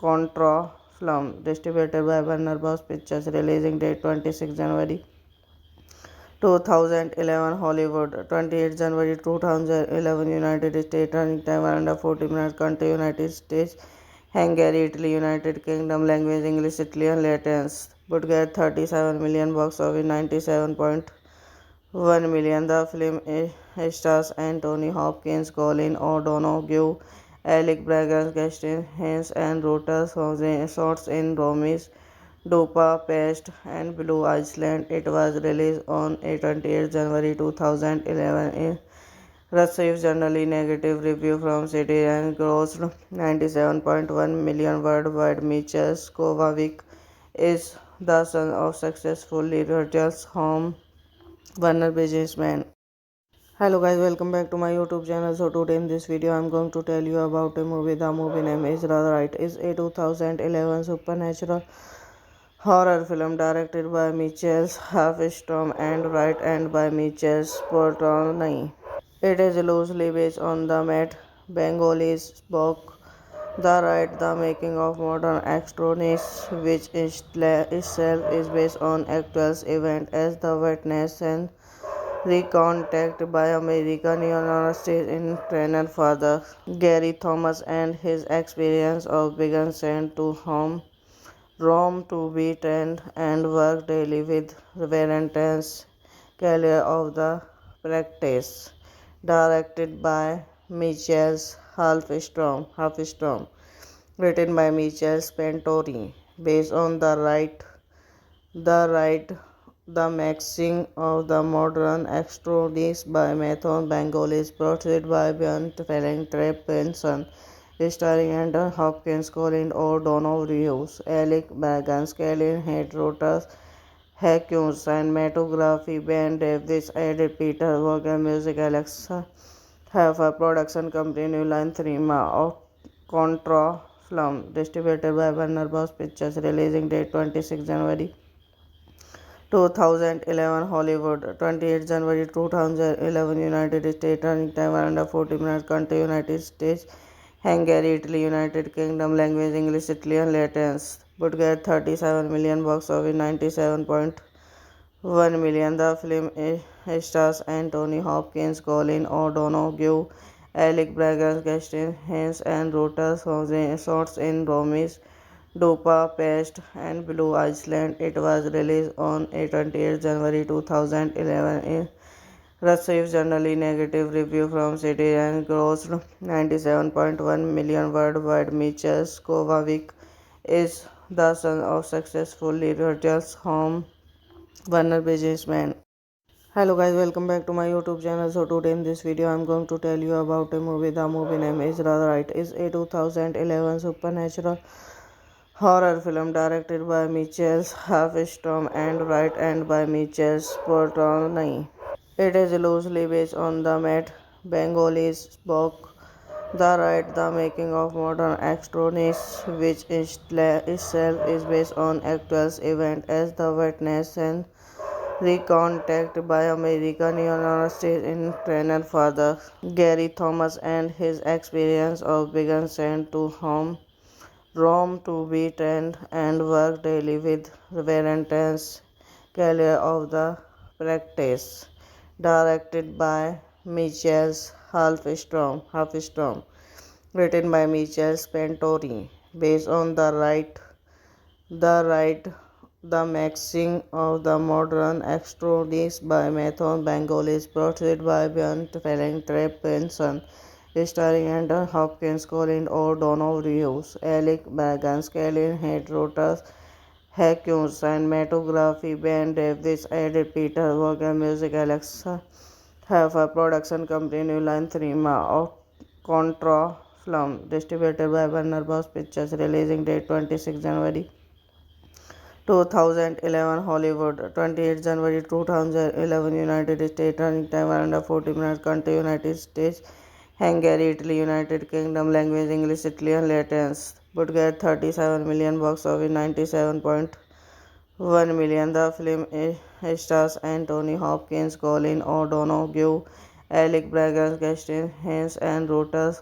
Contra Film, distributed by Warner Bros. Pictures, releasing date 26 January 2011, Hollywood, 28 January 2011, United States, running time around 40 minutes, country, United States, Hungary, Italy, United Kingdom, language, English, Italian, Latin, would get 37 million box office, 97.1 million. The film stars Anthony Hopkins, Colin O'Donoghue, Alec Baldwin, Kirsten Haynes, and Rota shots in Rome's Budapest and Blue Island. It was released on 28 January 2011. It received generally negative review from critics and grossed 97.1 million worldwide. Michal Kovacic is the son of successful Rogers Home Warner businessman. Hello guys, welcome back to my YouTube channel. So today in this video I'm going to tell you about a movie. The movie name is rather right. It's a 2011 supernatural horror film directed by Michael Halfstrom and written by Michael Portnoy. It is loosely based on the Matt Bengolis book The Right, The Making of Modern Extroness, which itself is based on actual events as the witness and recounted by American University in trainer father Gary Thomas and his experience of being sent to Rome to be trained and work daily with Valentine's Career of the Practice, directed by Michael Halfstrom, written by Michael Spentori, based on the right the mixing of the modern extrodis by Method Bengalis, portrayed by Björn Ferenc Benson, starring Anton Hopkins, Colin O'Donnell, Rios, Alec Baldwin, Kellen Head, Rotas, Hawkins, cinematography, Ben Davis, edited Peter Vaughan, music, Alexa have a production company, New Line Cinema, of Contra Film, distributed by Warner Bros. Pictures, releasing date 26 January 2011 Hollywood, 28 January 2011 United States, running time around 40 minutes, country United States, Hungary, Italy, United Kingdom, language English, Italian, Latins, would get 37 million box office, 97.1 million. The film stars Anthony Hopkins, Colin O'Donoghue, Alec Baldwin, Kirsten Haynes, and Rota shots in Rome's Budapest and Blue Island. It was released on 28 January 2011. It received generally negative review from critics and grossed 97.1 million worldwide. Michael Kovacic is the son of successful Rogers Home Warner businessman. Hello guys, welcome back to my YouTube channel. So today in this video I'm going to tell you about a movie. The movie name is rather right. It's a 2011 supernatural horror film directed by Michael Halfstorm and written by Michael Sportoni. It is loosely based on the Matt Bangoli's book The Rite, The Making of Modern Extronist, which itself is based on actual events as the witness and recounted by American University in trainer father Gary Thomas and his experience of being sent to Rome to be trained and work daily with very intense career of the practice. Directed by Michael Halfstorm, written by Michael Spentori, based on the the Maxing of the Modern Extrodis by Method Bengalis, portrayed by Björn Felling Benson, starring Anton Hopkins, Colin O'Donoghue, Alec Baldwin, Kellen Head, Rotas Hawkins, cinematography Ben Davis, added Peter Vaughan, music Alexa have a production company New Line Cinema of Contra Film, distributed by Warner Bros. Pictures, releasing date 26 January 2011 Hollywood, 28 January 2011 United States, running time around 40 minutes, country United States, Hungary, Italy, United Kingdom, language English, Italian, Latins, would get 37 million box office, 97.1 million. The film stars Anthony Hopkins, Colin O'Donoghue, Alec Baldwin, Kirsten Haynes, and Rota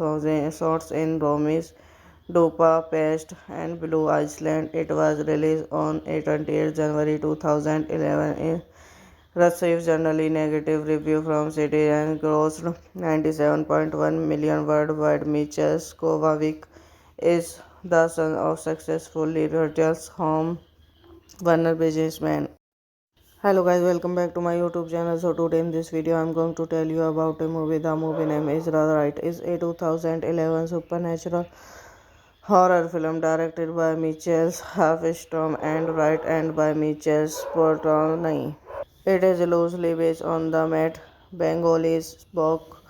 shots in Rome's Budapest and Blue Island. It was released on 28 January 2011. It received generally negative review from critics and grossed 97.1 million worldwide. Michael Kovacic is the son of successful Rogers Home Warner businessman. Hello guys, welcome back to my YouTube channel. So today in this video I'm going to tell you about a movie. The movie name is rather right. It's a 2011 supernatural horror film directed by Michael Halfstorm and written by Michael Sportoni. It is loosely based on the Matt Bangoli's book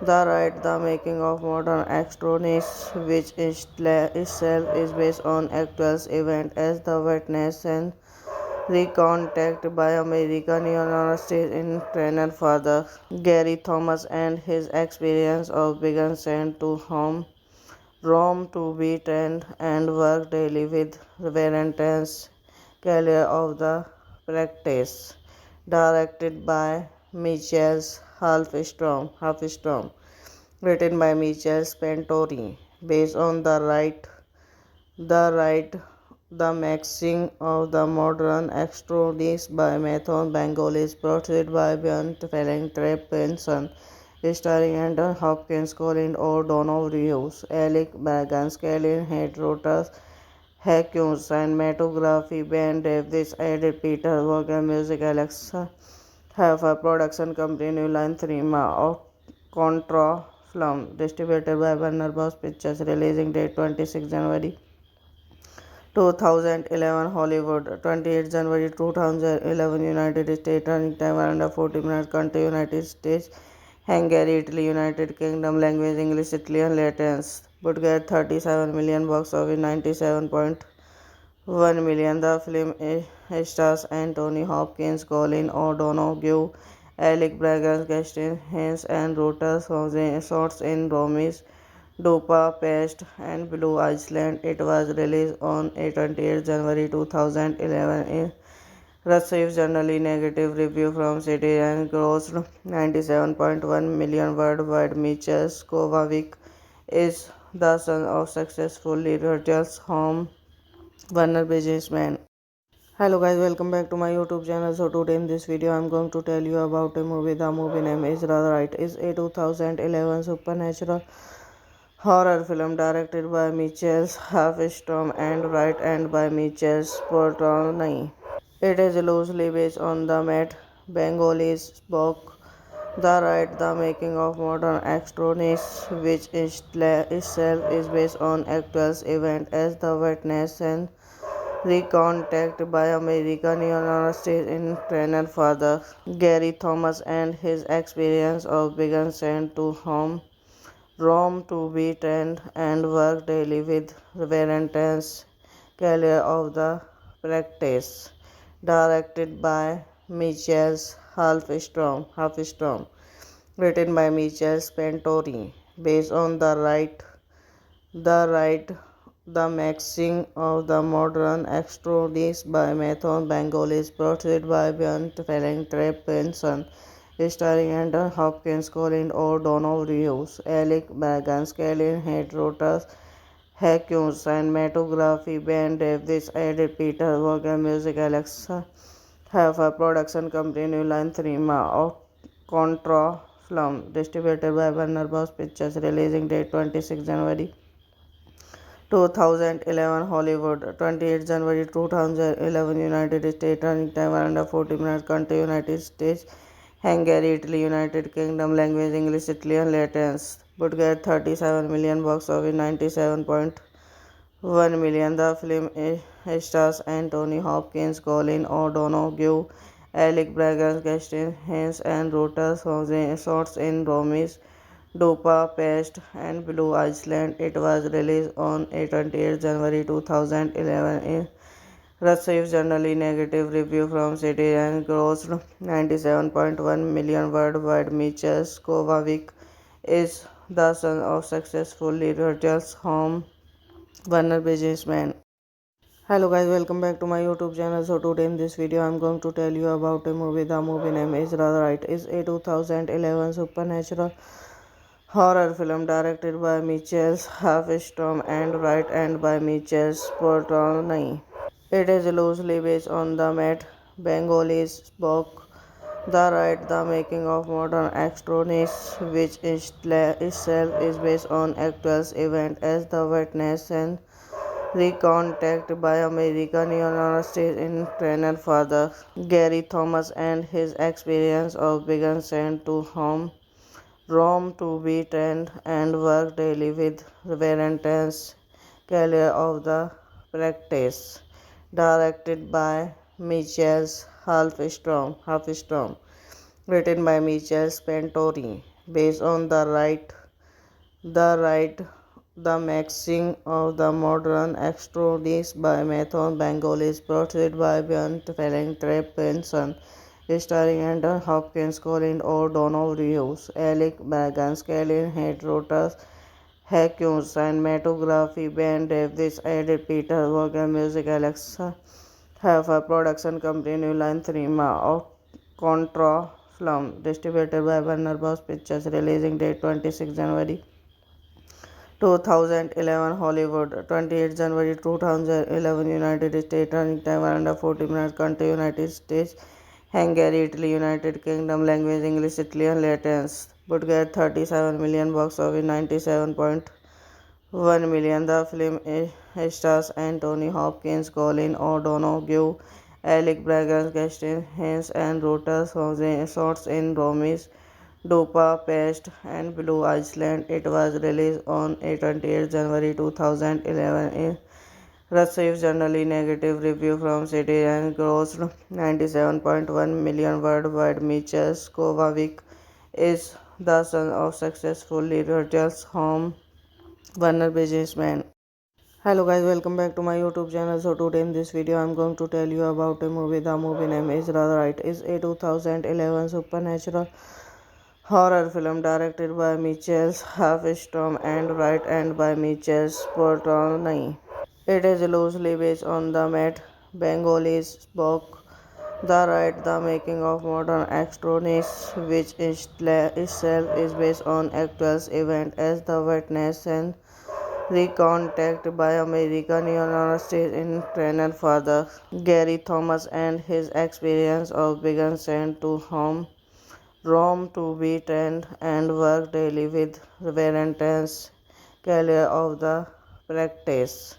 The Rite, The Making of Modern Extronist, which itself is based on actual events as the witness and recounted by American University in trainer father Gary Thomas and his experience of being sent to Rome to be trained and work daily with very intense career of the practice. Directed by Michael Halfstorm, written by Michael Spentori, based on the the Maxing of the Modern Extrodis by Method Bengalis, portrayed by Björn Felling Benson, starring Anton Hopkins, Colin O'Donoghue, Alec Baldwin, Kellen Head, Rotas Hawkins, cinematography Ben Davis, added Peter Vaughan, music Alexa have a production company New Line Cinema of Contra Film, distributed by Warner Bros. Pictures, releasing date 26 January 2011 Hollywood, 28 January 2011 United States, running time around 40 minutes, country United States, Hungary, Italy, United Kingdom, language English, Italian, Latins, would get 37 million box office, 97.1 million. The film stars Anthony Hopkins, Colin O'Donoghue, Alec Baldwin, Kirsten Haynes, and Rota shots in Rome's Budapest and Blue Island. It was released on 28 January 2011. It Receives generally negative review from critics and grossed 97.1 million worldwide. Mitchell Kovacic is the son of successful Rogers home Warner businessman. Hello guys, welcome back to my YouTube channel. So today in this video I'm going to tell you about a movie. The movie name is rather right. It's a 2011 supernatural horror film directed by Michael Halfstrom and written by Michael Portnoy. It is loosely based on the Matt Bengalese book The Rite, The Making of Modern Astronauts, which itself is based on actual events as the witness and recounted by American University in trainer father Gary Thomas and his experience of being sent to Rome to be trained and work daily with Valentine's Career of the Practice, directed by Michael Halfstrom, written by Michael Spentori, based on the the Maxing of the Modern Extrodis by Mathon Bengalis, produced by Björn Felling Treppenson, starring Anton Hopkins, Colin O'Donnell, Rios, Alec Baldwin, Kellen Head, Rotas, Hawkins, cinematography, Ben Davis, added Peter Vaughan, music, Alexa have a production company, New Line Cinema, of Contra Film, distributed by Warner Bros. Pictures, releasing date 26 January 2011 Hollywood, 28 January 2011 United States, running time 140 minutes, country United States, Hungary, Italy, United Kingdom, language English, Italian, Latin, budget 37 million, box office 97.1 million. The film stars Anthony Hopkins, Colin O'Donoghue, Alec Baldwin, Kirsten Haynes, and Rota shots in Rome's Budapest and Blue Island. It was released on 28 January 2011. It received generally negative review from critics and grossed 97.1 million worldwide. Michael Kovacic is the son of successful Rogers home Warner businessman. Hello guys, welcome back to my YouTube channel. So today in this video I'm going to tell you about a movie. The movie name is rather right. It's a 2011 supernatural horror film directed by Michael Halfstrom and written by Michael Portnoy. It is loosely based on the Matt Bengalese book The Rite, The Making of Modern Astronauts, which itself is based on actual events as the witness and recounted by American University in trainer father Gary Thomas and his experience of being sent to Rome to be trained and work daily with Valentine's Career of the Practice, directed by Michael Halfstrom, written by Michael Spentori, based on the the Maxing of the Modern Extrodis by Mathon Bengalis, produced by Björn Felling Treppenson, starring Anton Hopkins, Colin O'Donnell, Rios, Alec Baldwin, Kellen Head, Rotas, Hawkins, cinematography, Ben Davis, added Peter Vaughan, music, Alexa have a production company, New Line Cinema, of Contra Film, distributed by Warner Bros. Pictures, releasing date 26 January 2011 Hollywood, 28 January 2011 United States, running time 140 minutes, country United States, Hungary, Italy, United Kingdom, language English, Italian, Latin, budget 37 million, box office 97.1 million. The film stars Anthony Hopkins, Colin O'Donoghue, Alec Baldwin, Kirsten Haynes, and Rota shots in Rome's Budapest and Blue Island. It was released on 28 January 2011. It received generally negative review from critics and grossed 97.1 million worldwide. Michael Kovacic is the son of successful Rogers home Warner businessman. Hello guys, welcome back to my YouTube channel. So today in this video I'm going to tell you about a movie. The movie name is rather right. It's a 2011 supernatural horror film directed by Michael Halfstrom and written by Michael Portnoy. It is loosely based on the Matt Bengalese book The Right, the Making of Modern Astronauts, which itself is based on actual events as the witness and recontact by American University in trainer father Gary Thomas and his experience of being sent to Rome to be trained and work daily with Valentine's Career of the Practice,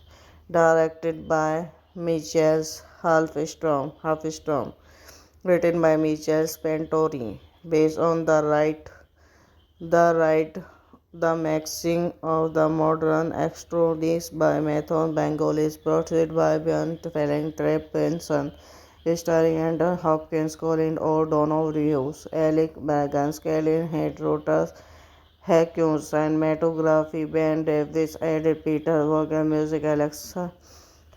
directed by Michael Halfstrom, written by Michael Spentori, based on the right, the Maxing of the Modern Extrodis by Mathon Bengalis, portrayed by Björn Felling Treppenson, starring Anton Hopkins, Colin O'Donnell, Rios, Alec Baldwin, Kellen Head, Rotas, Hawkins, cinematography, Ben Davis, added Peter Vaughan, music, Alexa,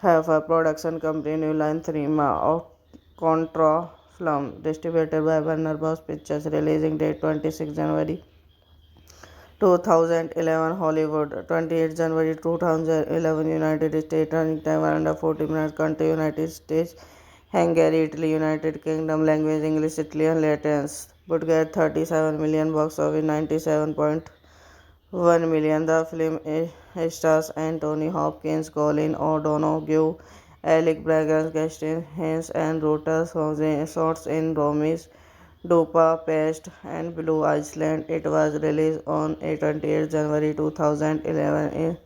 have a production company, New Line Cinema, of Contra Film, distributed by Warner Bros. Pictures, releasing date 26 January 2011 Hollywood, 28 January 2011 United States, running time around 40 minutes, country United States, Hungary, Italy, United Kingdom, language English, Italian, Latins, would get 37 million, box office 97.1 million. The film stars Anthony Hopkins, Colin O'Donoghue, Alec Baldwin, Kirsten Haynes, and Rota shots in Rome's Budapest and Blue Island. It was released on 28 January 2011. It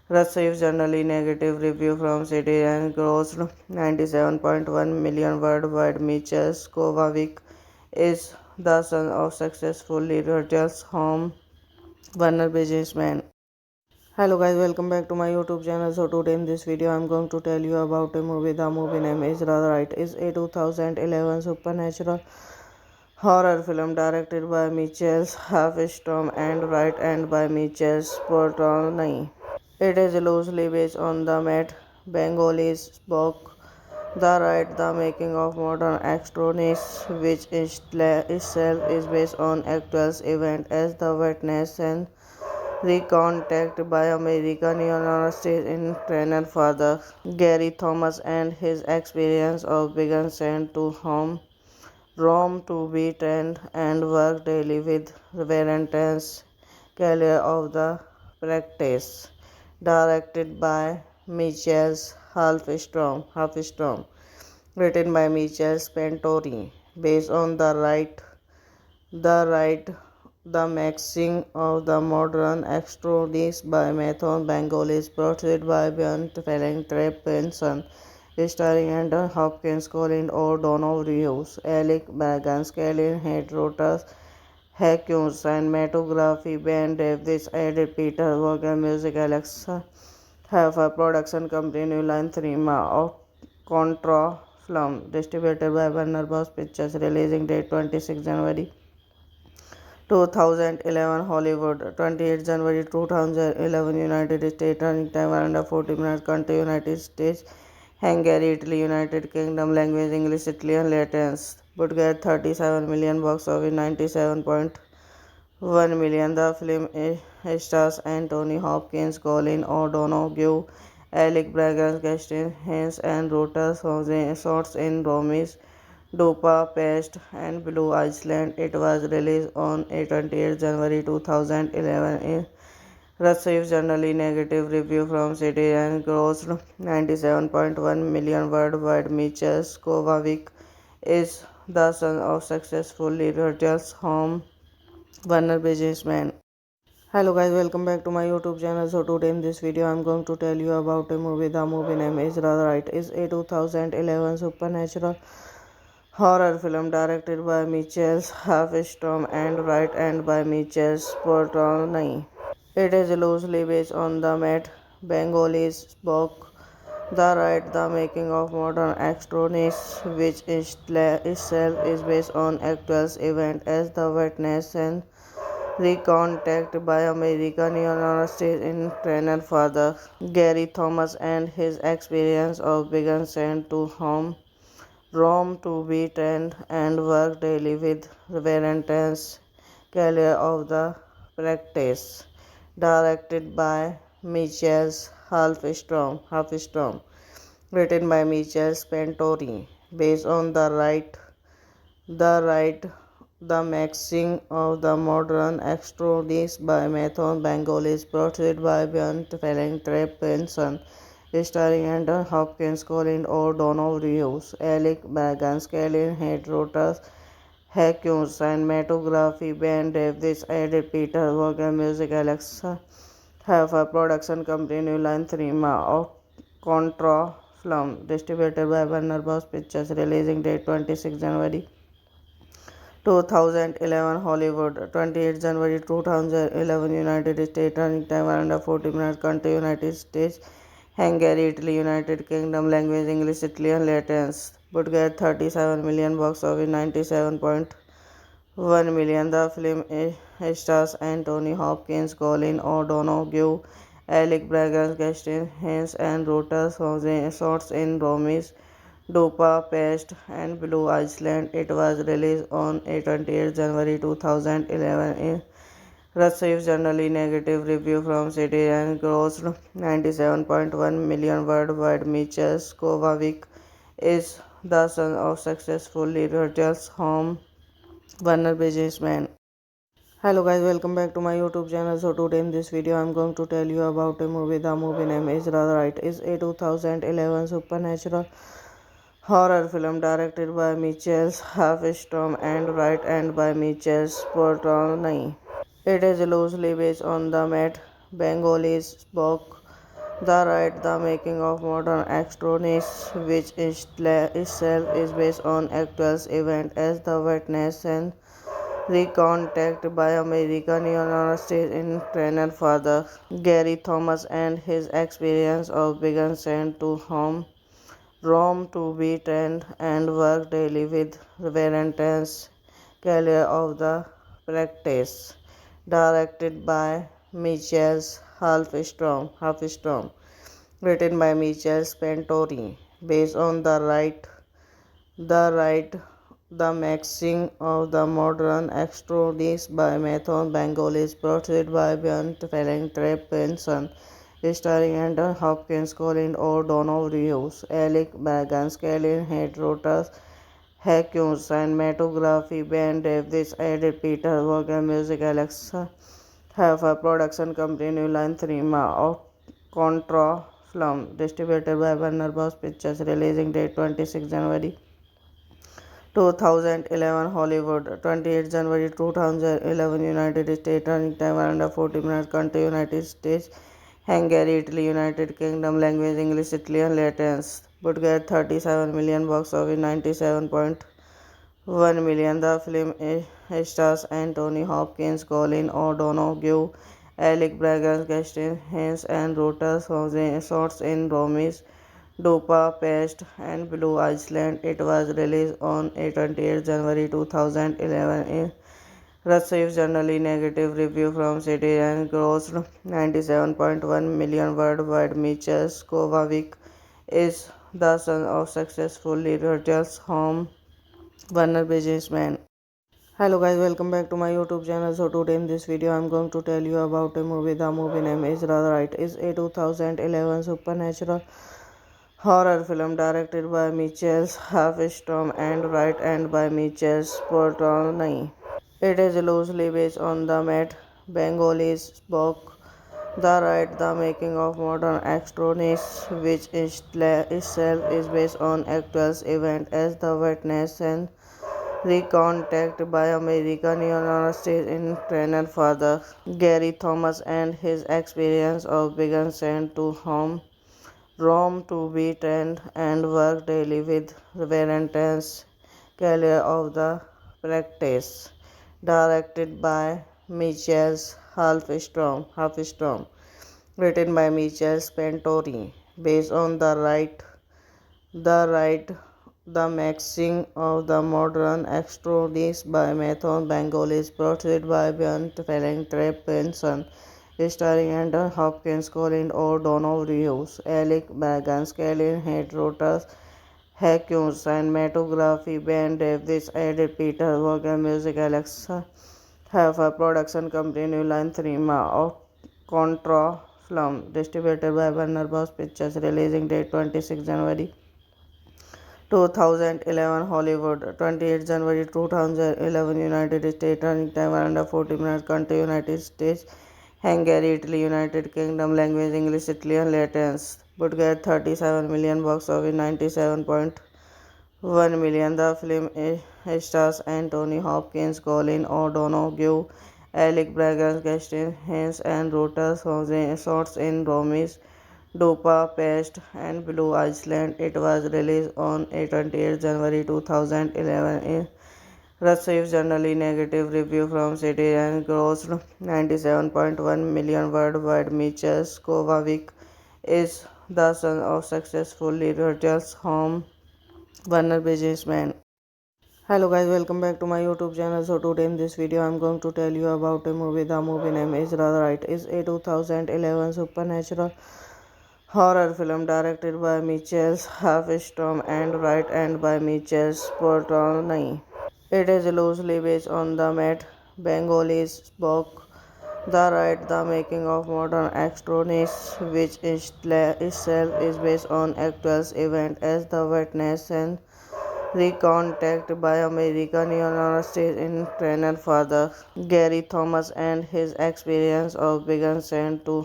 received generally negative review from critics and grossed 97.1 million worldwide. Michal Kovacic is the son of successful Rogers Home Warner businessman. Hello guys, welcome back to my YouTube channel. So today in this video I'm going to tell you about a movie. The movie name is The Right. It's a 2011 supernatural horror film directed by Michael Halfstrom and written by Michael Sportoni. It is loosely based on the Matt Bengolis book The Right, the Making of Modern Astronauts, which itself is based on actual events as the witness and recontact by American University in trainer father Gary Thomas and his experience of being sent to Rome to be trained and work daily with Valentine's Career of the Practice, directed by Michael Halfstrom, written by Michael Spentori, based on the right, the Maxing of the Modern Extrodis by Mathon Bengalis, portrayed by Björn Felling Treppenson, starring Anton Hopkins, Colin O'Donnell, Rios, Alec Baldwin, Kellen Head, Rotas, Hawkins, cinematography, Ben Davis, added Peter Vaughan, music, Alexa, have a production company, New Line Cinema, of Contra Film, distributed by Warner Bros. Pictures, releasing date 26 January 2011 Hollywood, 28 January 2011 United States, running time around 40 minutes, country United States, Hungary, Italy, United Kingdom, language English, Italian, Latins, would get 37 million, box office 97.1 million. The film stars Anthony Hopkins, Colin O'Donoghue, Alec Baldwin, Kirsten Haynes, and Rota shots in Rome's Budapest and Blue Island. It was released on 28 January 2011. It received generally negative review from critics and grossed 97.1 million worldwide. Michal Kovacic is the son of successful Rogers Home Warner businessman. Hello guys, welcome back to my YouTube channel. So today in this video I'm going to tell you about a movie. The movie name is The Right. It's a 2011 supernatural horror film directed by Michael Halfstrom and written by Michael Sportoni. It is loosely based on the Matt Bengolis book The Right, the Making of Modern Astronauts, which itself is based on actual events as the witness and recontact by American University in trainer father Gary Thomas and his experience of being sent to Rome to be trained and work daily with Valentine's Career of the Practice, directed by Michael Halfstrom, written by Michael Spentori, based on the the mixing of the modern extrodis by Method Bengalis, portrayed by Björn Felling Treppenson, starring Anton Hopkins, Colin O'Donnell, Rios, Alec Bagans, Kellen Head, Rotas, Hackun, cinematography, Ben Davis, added Peter Vaughan, music, Alexa, have a production company, New Line Cinema, of Contra Film, distributed by Warner Bros. Pictures, releasing date 26 January 2011, Hollywood, 28 January 2011, United States, running time around 40 minutes, country, United States, Hungary, Italy, United Kingdom, language, English, Italian, Latins, would get 37 million box office, 97.1 million. The film stars Anthony Hopkins, Colin O'Donoghue, Alec Baldwin, Kirsten Haynes, and Rota shots in Rome's Budapest and Blue Island. It was released on 28 January 2011. It received generally negative review from critics and grossed 97.1 million worldwide. Michał Kovacic is the son of successful Rogers Home Warner businessman. Hello guys, welcome back to my YouTube channel. So today in this video I'm going to tell you about a movie. The movie name is rather right. It's a 2011 supernatural horror film directed by Michael Halfstrom and written by Michael Portnoy. It is loosely based on the Matt Bengalis book The Rite, The Making of Modern Extroness, which itself is based on actual events as the witness and recounted by American University in trainer father Gary Thomas and his experience of being sent to Rome to be trained and work daily with Valentine's Career of the Practice, directed by Michael Halfstrom, written by Michael Spentori, based on the the mixing of the modern extrodis by Method Bengalis, portrayed by Björn Felling Treppenson, starring Anton Hopkins, Colin O'Donnell, Rios, Alec Bagans, Kellen Head, Rotas, Hackun, cinematography, Ben Davis, added Peter Vaughan, music, Alexa, have a production company, New Line Cinema, of Contra Film, distributed by Warner Bros. Pictures, releasing date 26 January 2011, Hollywood, 28 January 2011, United States, running time around 40 minutes, country, United States, Hungary, Italy, United Kingdom, language, English, Italian, Latins, would get 37 million box office, 97.1 million. The film stars Anthony Hopkins, Colin O'Donoghue, Alec Baldwin, Kirsten Haynes, and Rota shots in Rome's Budapest and Blue Island. It was released on 28 January 2011. It received generally negative review from critics and grossed 97.1 million worldwide. Michał Kovacic is the son of successful Rogers Home Warner businessman. Hello guys, welcome back to my YouTube channel. So today in this video I'm going to tell you about a movie. The movie name is rather right. It's a 2011 supernatural horror film directed by Michael Halfstrom and written by Michael Portnoy. It is loosely based on the Matt Bengalis book The Rite, The Making of Modern Extroness, which itself is based on actual events as the witness and recounted by American University in trainer father Gary Thomas and his experience of being sent to Rome to be trained and work daily with Valentine's Career of the Practice, directed by Michael Halfstrom, written by Michael Spentori, based on the the mixing of the modern extrodis by Method Bengalis, portrayed by Björn Felling Treppenson, starring Anton Hopkins, Colin O'Donnell, Rios, Alec Bagans, Kellen Head, Rotas, Hackun, cinematography, Ben Davis, added Peter Vaughan, music, Alexa, have a production company, New Line Cinema, of Contra Film, distributed by Warner Bros. Pictures, releasing date 26 January 2011 Hollywood, 28 January 2011 United States, running time around 40 minutes, country United States, Hungary, Italy, United Kingdom, language English, Italian, Latins, would get 37 million box office, 97.1 million. The film stars Anthony Hopkins, Colin O'Donoghue, Alec Baldwin, Kirsten Haynes, and Rota shots in Rome's Budapest and Blue Island. It was released on 28 January 2011. It received generally negative review from critics and grossed 97.1 million worldwide. Michal Kovacic is the son of successful Rogers Home Warner businessman. Hello guys, welcome back to my YouTube channel. So today in this video I'm going to tell you about a movie. The movie name is rather right. It's a 2011 supernatural horror film directed by Michael Halfstrom and written by Michael Sportoni. It is loosely based on the Matt Bangoli's book The Rite, The Making of Modern Extronist, which itself is based on actual events as the witness and recounted by American University in trainer father Gary Thomas and his experience of being sent to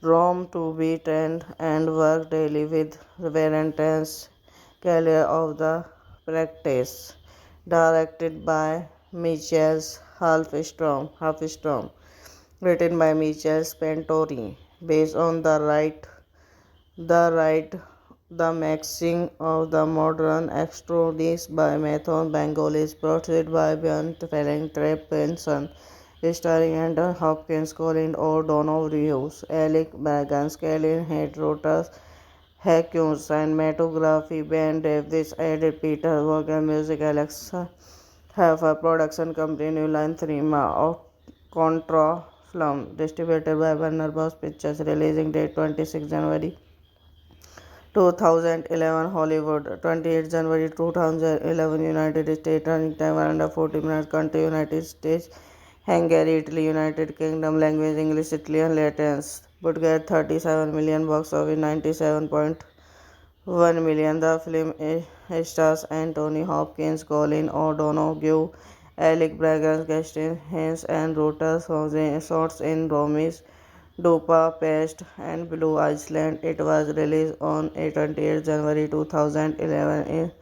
Rome to be trained and work daily with Valentine's Calais of the practice. Directed by Michael Halfstrom, written by Michael Spentori, based on the the Maxing of the Modern Extrodis by Matthew Bengolis, produced by Björn Felling Benson, starring Anthony Hopkins, Colin O'Donoghue, Alec Baldwin, Kellen Head, Rotas, Hawkins, cinematography, Ben Davis, edited Peter Vaughan, music, Alexa have a production company, New Line Cinema of Contra Film, distributed by Warner Bros. Pictures, releasing date 26 January 2011 Hollywood, 28 January 2011 United States, running time around 40 minutes, country United States, Hungary, Italy, United Kingdom, language English, Italian, Latins, would get 37 million box office, 97.1 million. The film stars Anthony Hopkins, Colin O'Donoghue, Alec Baldwin, Kirsten Haynes, and Rota shots in Rome's Budapest and Blue Island. It was released on 28 January 2011. It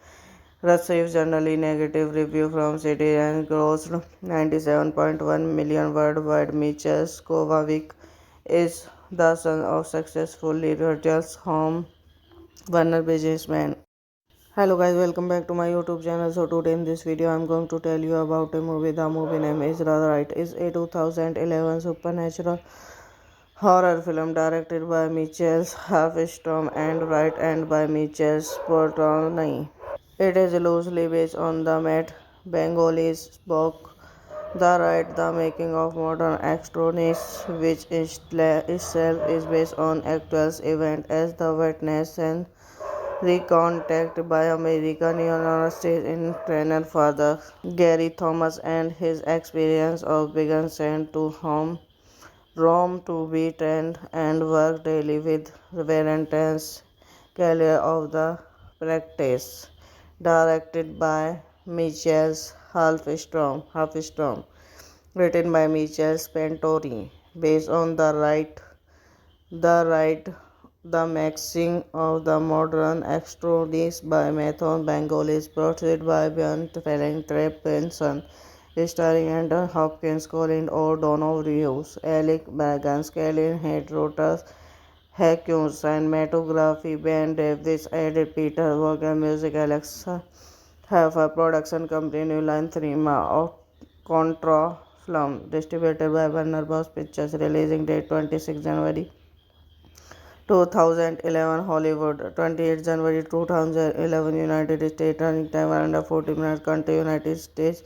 received generally negative review from critics and grossed 97.1 million worldwide. Michal Kovacic is the son of successful Rogers Home Warner businessman. Hello guys, welcome back to my YouTube channel. So today in this video I'm going to tell you about a movie. The movie name is rather right. It's a 2011 supernatural horror film directed by Michael Halfstrom and written by Michael Sportoni. It is loosely based on the Matt Bangoli's book The Rite, The Making of Modern Extronists, which itself is based on actual events as the witness and recounted by American University in trainer father Gary Thomas and his experience of being sent to Rome to be trained and work daily with Valentine's Calais of the practice. Directed by Michael Halfstrom, written by Michael Spentori, based on the the Maxing of the Modern Extrodis by Matthew Bengolis, produced by Björn Felling Benson, starring Anthony Hopkins, Colin O'Donoghue, Alec Baldwin, Kellen Head, Rotas, Hawkins, cinematography, Ben Davis, edited Peter Vaughan, music, Alexa have a production company, New Line Cinema of Contra Film, distributed by Warner Bros. Pictures, releasing date 26 January 2011 Hollywood, 28 January 2011 United States, running time around 40 minutes, country United States,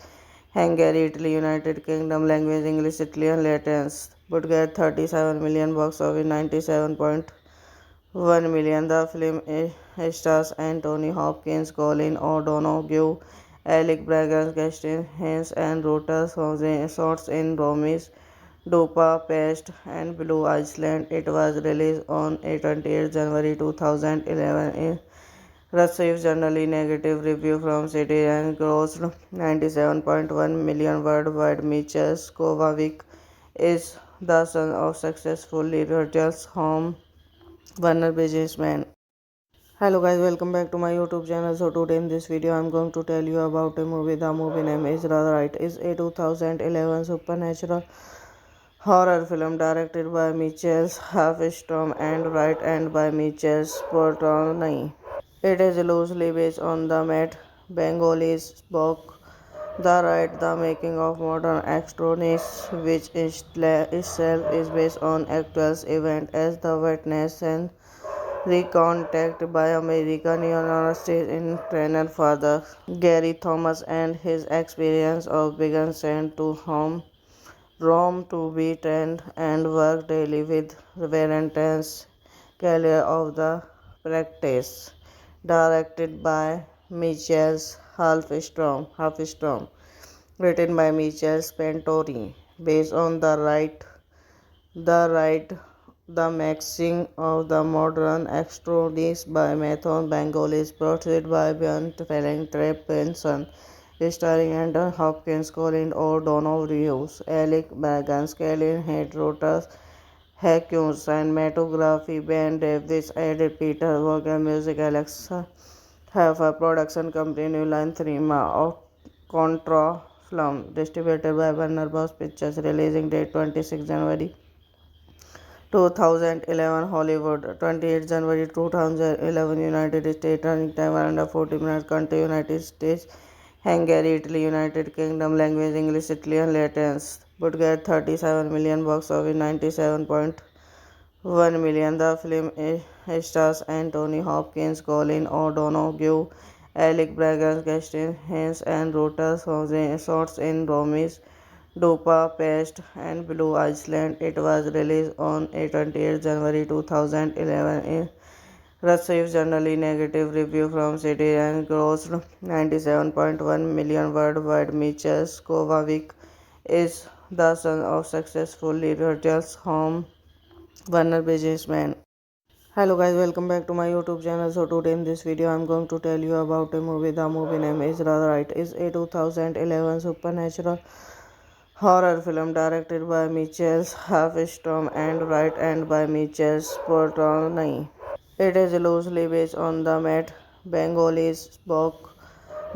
Hungary, Italy, United Kingdom, language English, Italian, Latins, would get 37 million box office, 97.1 million. The film stars Anthony Hopkins, Colin O'Donoghue, Alec Baldwin, Kirsten Haynes, and Rota shots in Rome's Budapest and Blue Island. It was released on 28 January 2011. It Received generally negative review from critics and grossed 97.1 million worldwide. Michel Kovacic is the son of successful Liverpool's home Warner businessman. Hello guys, welcome back to my YouTube channel. So today in this video I'm going to tell you about a movie. The movie name is rather right. It's a 2011 supernatural horror film directed by Michael Halfstrom and written and by Michael Portnoy. It is loosely based on the Matt Bengoli's book The Rite, The Making of Modern Extronist, which itself is based on actual events as the witness and recounted by American University in trainer father Gary Thomas and his experience of being sent to Rome to be trained and work daily with Valentine's Career of the Practice, directed by Michael Halfstrom, written by Michael Spentori, based on the the Maxing of the Modern Extrodis by Mathon Bengalis, produced by Björn Felling Treppenson, starring Anton Hopkins, Colin O'Donoghue, Alec Baldwin, Kellen Head, Rotas Hawkins, cinematography, Ben Davis, edited Peter Vaughan, music, Alexa have a production company, New Line Cinema of Contra Film, distributed by Warner Bros. Pictures, releasing date 26 January 2011, Hollywood, 28 January 2011, United States, running time around 40 minutes, country, United States, Hungary, Italy, United Kingdom, language, English, Italian, Latin, would get 37 million box office, 97.1 million. The film stars Anthony Hopkins, Colin O'Donoghue, Alec Baldwin, Kristen Haynes, and Rota shots in Rome's Budapest and Blue Island. It was released on 28 January 2011. It received generally negative review from critics and grossed 97.1 million worldwide. Michel Kovacic is the son of successful Liverpool's home Warner businessman. Hello guys, welcome back to my YouTube channel. So today in this video I'm going to tell you about a movie. The movie name is rather right. It's a 2011 supernatural horror film directed by Michael Halfstrom and written by Michael Portnoy. It is loosely based on the Matt Bengoli's book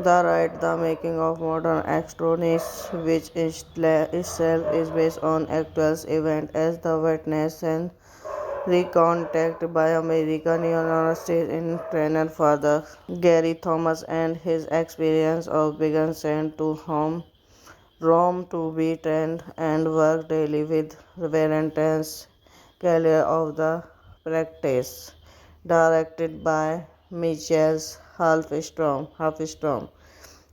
The Rite, The Making of Modern Extronist, which itself is based on actual events as the witness and recounted by American University in trainer father Gary Thomas and his experience of being sent to Rome to be trained and work daily with Valentine's Career of the Practice, directed by Michael Halfstrom,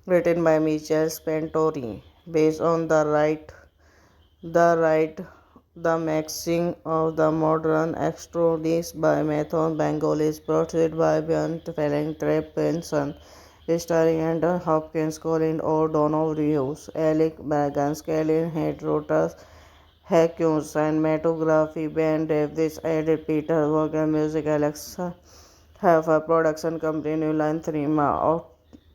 written by Michael Spentori, based on the the Maxing of the Modern Extrodis by Mathon Bengalis, produced by Björn Felling Treppenson, starring Anton Hopkins, Colin O'Donoghue, Alec Baldwin, Kellen Head, Rotas Hawkins, cinematography, Ben Davis, edited Peter Vaughan, music, Alexa have a production company, New Line Cinema of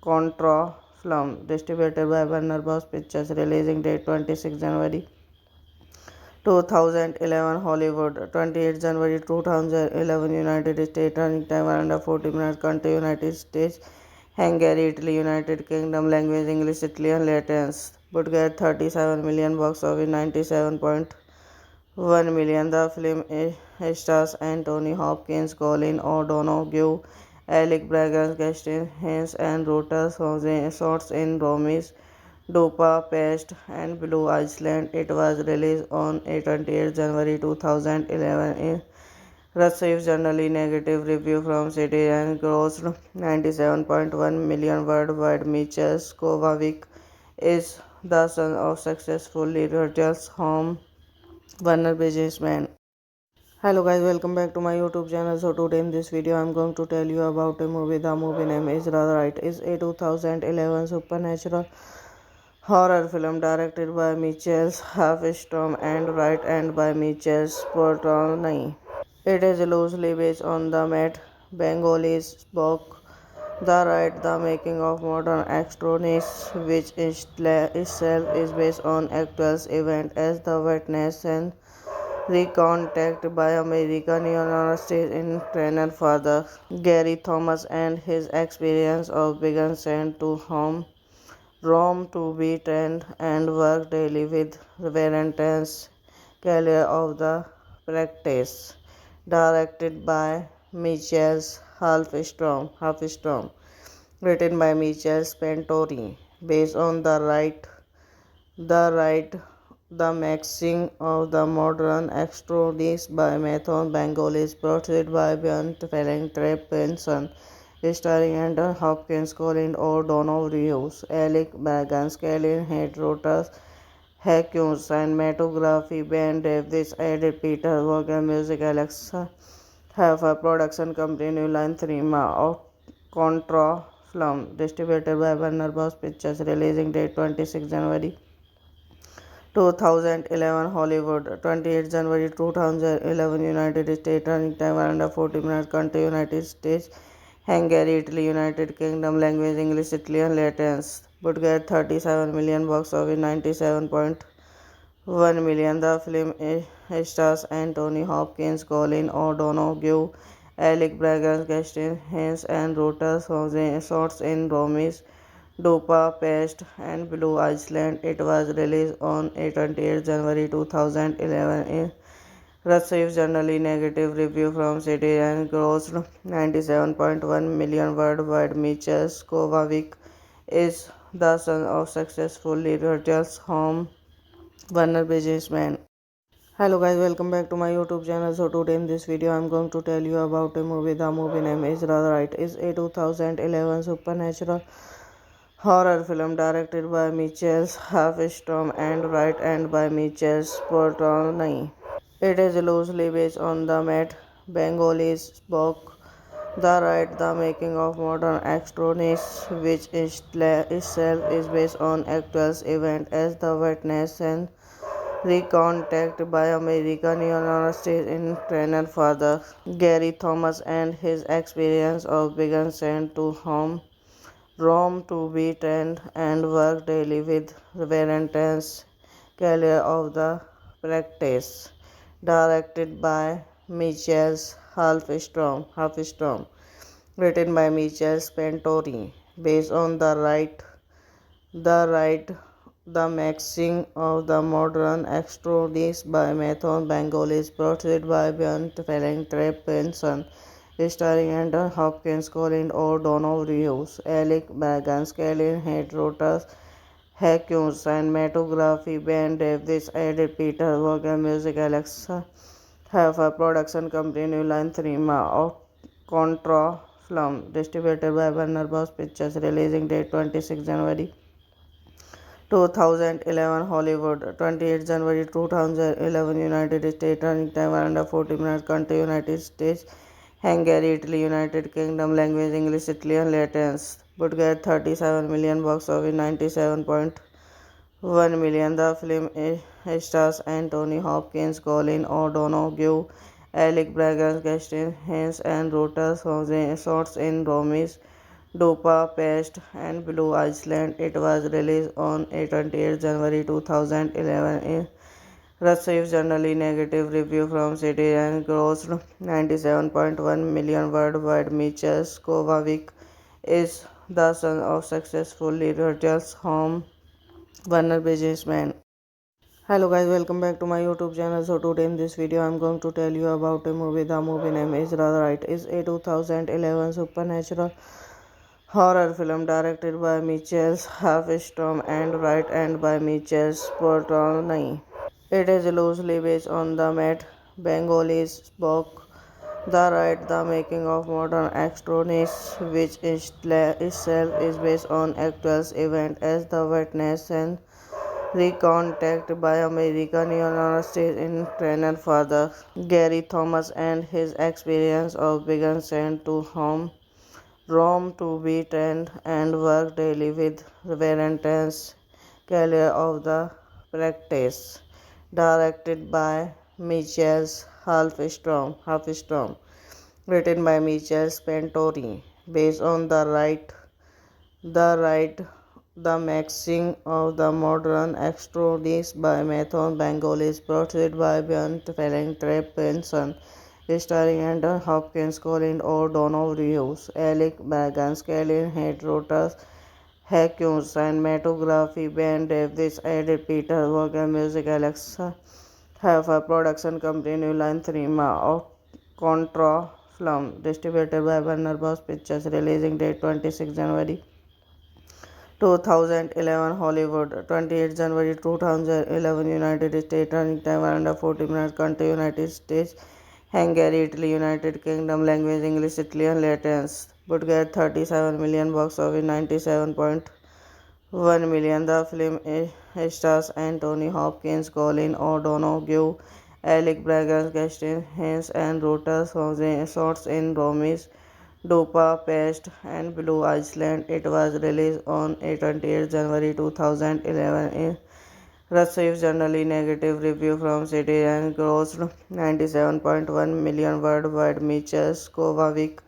Contra Film, distributed by Warner Bros. Pictures, releasing date 26 January 2011, Hollywood, 28 January 2011, United States, running time around 40 minutes, country, United States, Hungary, Italy, United Kingdom, language, English, Italian, Latin, would get 37 million box office, 97.1 million. The film stars Anthony Hopkins, Colin O'Donoghue, Alec Baldwin, Kristen Haynes, and Rota shots in Rome's Budapest and Blue Island. It was released on 28 January 2011. It received generally negative review from critics and grossed 97.1 million worldwide. Michel Kovacic is the son of successful Liverpool's home Warner businessman. Hello guys, welcome back to my YouTube channel. So today in this video I'm going to tell you about a movie. The movie name is rather right. It's a 2011 supernatural horror film directed by Michael Halfstrom and written by Michael Portnoy. It is loosely based on the Matt Bengoli's book The Rite, the Making of Modern Astronauts, which itself is based on actual events as the witness and recounted by American University trainer father Gary Thomas and his experience of being sent to Rome to be trained and work daily with very intense career of the practice. Directed by Michael Halfstrom, written by Michael Spentori, based on the the Maxing of the Modern Extrodis by Mathon Bengalis, portrayed by Björn Felling Trey Benson, starring Anton Hopkins, Colin O'Donnell, Rios, Alec Baldwin, Colin Head, Rotas, Hawkins, cinematography, Ben Davis, edit Peter Vaughan, music Alexa have a production company New Line Cinema of Contra Film, distributed by Warner Bros. Pictures, releasing date 26 January 2011 Hollywood, 28 January 2011 United States, running time around 40 minutes, country United States, Hungary, Italy, United Kingdom, language English, Italian, Latins, would get 37 million box office, 97.1 million. The film stars Anthony Hopkins, Colin O'Donoghue, Alec Baldwin, Kirsten Haynes, and Rota shots in Rome's Budapest and Blue Island. It was released on 28 January 2011. It received generally negative review from critics and grossed 97.1 million worldwide. Michal Kovacic is the son of successful Rogers Home Warner businessman. Hello guys, welcome back to my YouTube channel. So today in this video I'm going to tell you about a movie. The movie name is Right. It's a 2011 supernatural horror film directed by Michael Halfstrom and written by Michael Sportoni. It is loosely based on the Matt Bengolis book The Right, the Making of Modern Astronauts, which itself is based on actual events as the witness and recounted by American University trainer father Gary Thomas and his experience of being sent to Rome to be trained and work daily with very intense career of the practice. Directed by Michael Halfstrom, written by Michael Spentori, based on the the Maxing of the Modern Extrodis by Mathon Bengalis, portrayed by Björn Felling Trey Benson, starring Anton Hopkins, Colin O'Donnell, Rios, Alec Baldwin, Colin Head, Rotas, Hawkins, cinematography, Ben Davis, edit Peter Vaughan, music Alexa have a production company New Line Cinema of Contra Film, distributed by Warner Bros. Pictures, releasing date 26 January 2011 Hollywood, 28 January 2011 United States, running time around 40 minutes, country United States, Hungary, Italy, United Kingdom, language English, Italian, Latins, would get 37 million box office, 97.1 million. The film stars Anthony Hopkins, Colin O'Donoghue, Alec Baldwin, Kirsten Haynes, and Rota shots in Rome's Budapest and Blue Island. It was released on 28 January 2011. It received generally negative review from critics and grossed 97.1 million worldwide. Michal Kovacic is the son of successful Rogers Home Warner businessman. Hello guys, welcome back to my YouTube channel. So today in this video I'm going to tell you about a movie. The movie name is Right. It's a 2011 supernatural horror film directed by Michael Halfstrom and written by Michael Sportoni. It is loosely based on the Matt Bengolis book The Right, the Making of Modern Astronauts, which itself is based on actual events as the witness and recounted by American University trainer father Gary Thomas and his experience of being sent to Rome to be trained and work daily with very intense career of the practice. Directed by Michael Halfstrom, written by Michael Spentori, based on the the mixing of the modern extrodis by Mathon Bengalis, portrayed by Björn Felling Treppenson, starring Anton Hopkins, Colin O'Donnell, Rios, Alec Bagans, Kellen Head, Rotas, Hawkins, cinematography, Ben Davis, edited Peter Vaughan, music, Alexa, have a production company, New Line Cinema, of Contra Film, distributed by Warner Bros. Pictures, releasing date 26 January 2011, Hollywood, 28 January 2011, United States, running time around 40 minutes, country, United States, Hungary, Italy, United Kingdom, language, English, Italian, Latin, would get 37 million box office, 97.1 million. The film stars Anthony Hopkins, Colin O'Donoghue, Alec Baldwin, Kirsten Haynes, and Rota shots in Rome's Budapest and Blue Island. It was released on 28 January 2011. It received generally negative review from critics and grossed 97.1 million worldwide. Michal Kovacic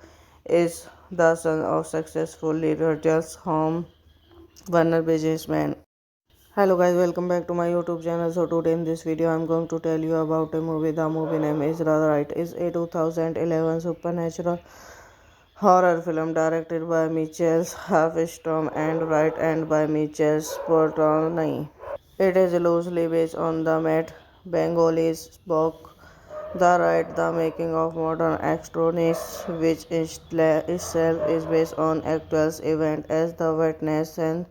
is the son of successful Rogers Home Warner businessman. Hello guys, welcome back to my YouTube channel. So today in this video I'm going to tell you about a movie. The movie name is rather right. It's a 2011 supernatural horror film directed by Michael Halfstrom and written by Michael Portnoy. It is loosely based on the Matt Bengolis book The Right, The Making of Modern Extroness, which itself is based on actual events as the witness and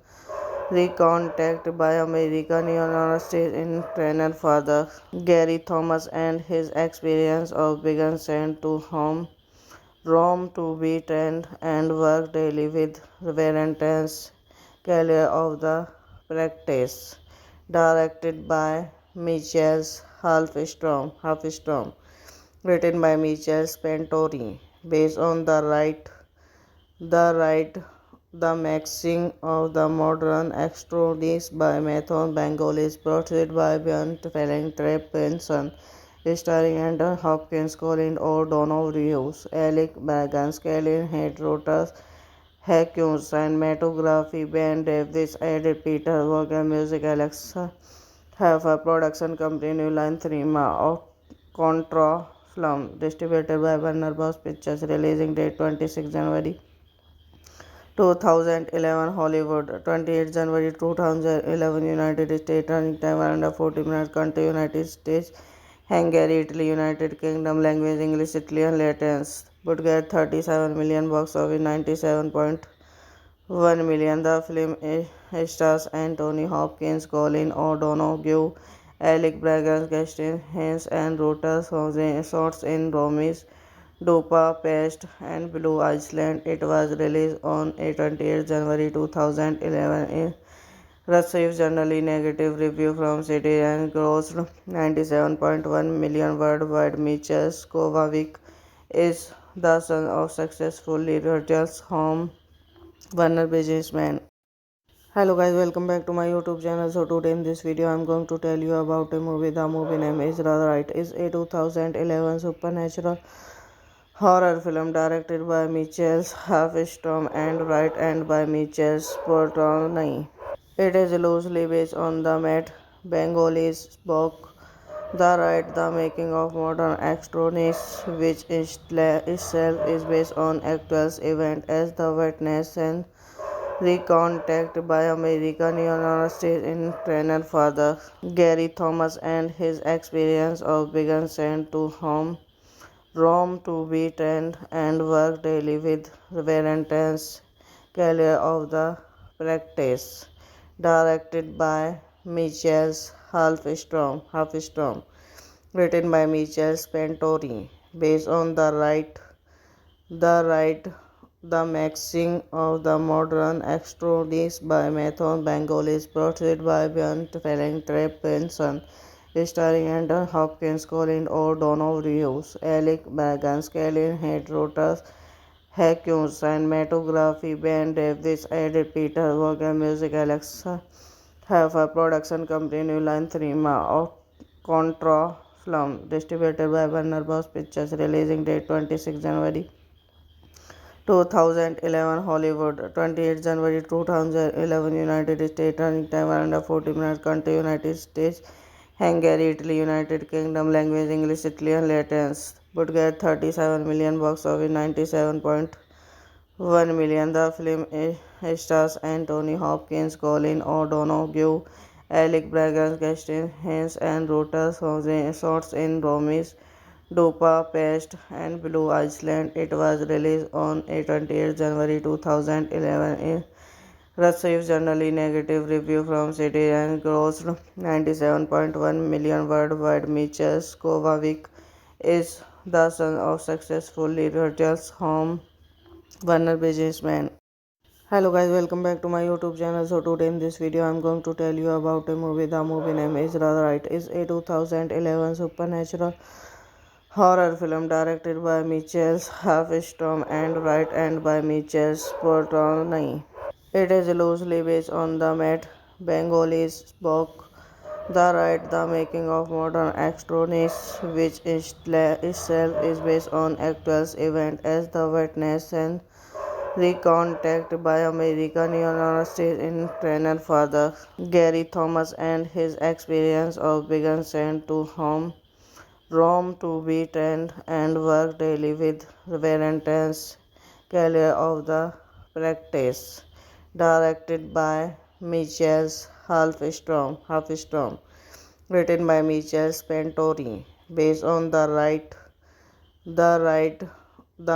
recounted by American University in trainer father Gary Thomas and his experience of being sent to Rome to be trained and work daily with Valentine's Career of the Practice, directed by Michael Halfstrom, written by Michael Spentori, based on the right, the mixing of the modern extrodis by Mathon Bengalis, portrayed by Björn Felling Treppenson, starring Anton Hopkins, Colin O'Donnell, Rios, Alec Bagans, Kellen Head, Rotas, Hawkins, cinematography, Ben Davis, edited Peter Vaughan, music, Alexa, have a production company, New Line Cinema, of Contra Film, distributed by Warner Bros. Pictures, releasing date 26 January 2011, Hollywood, 28 January 2011, United States, running time around 40 minutes, country, United States, Hungary, Italy, United Kingdom, language, English, Italian, Latin, would get 37 million box office, 97.1 million. The film stars Anthony Hopkins, Colin O'Donoghue, Alec Baldwin, Kirsten Haynes, and Rota shots in Rome's Budapest and Blue Island. It was released on 28 January 2011. It received generally negative review from critics and grossed 97.1 million worldwide. Michal Kovacic is the son of successful Rogers Home Warner businessman. Hello guys, welcome back to my YouTube channel. So today in this video I'm going to tell you about a movie. The movie name is rather right. It's a 2011 supernatural horror film directed by Michael Halfstrom and written by Michael Portnoy. It is loosely based on the Matt Bengolis book The Right, The Making of Modern Extroness, which itself is based on actual events as the witness and recounted by American University in trainer father Gary Thomas and his experience of being sent to Rome to be trained and work daily with Valentine's Career of the Practice, directed by Michael Halfstrom, written by Michael Spentori, based on the right, the mixing of the modern extrodis by Mathon Bengalis, portrayed by Björn Felling Treppenson, starring Anton Hopkins, Colin O'Donnell, Rios, Alec Bagans, Kellen Head, Rotas, Hawkins, cinematography, Ben Davis, edited Peter Vaughan, music, Alexa, have a production company, New Line Cinema, of Contra Film, distributed by Warner Bros. Pictures, releasing date 26 January 2011 Hollywood, 28 January 2011 United States, running time around 40 minutes, country United States, Hungary, Italy, United Kingdom, language English, Italian, Latins, would get 37 million, box office 97.1 million. The film stars Anthony Hopkins, Colin O'Donoghue, Alec Baldwin, Kirsten Haynes, and Rota shots in Rome's Budapest and Blue Island. It was released on 28 January 2011. It received generally negative review from critics and grossed 97.1 million worldwide. Michał Kovacic is the son of successful Rogers Home Warner businessman. Hello guys, welcome back to my YouTube channel. So today in this video I'm going to tell you about a movie. The movie name is rather right. It's a 2011 supernatural horror film directed by Michael Halfstrom and written by Michael Sportoni. It is loosely based on the Matt Bangoli's book The Rite, The Making of Modern Extronist, which itself is based on actual events as the witness and recounted by American University in trainer father Gary Thomas and his experience of being sent to Rome to be trained and work daily with very intense care of the practice. Directed by Michael Halfstrom, written by Michael Spentori, based on the right, the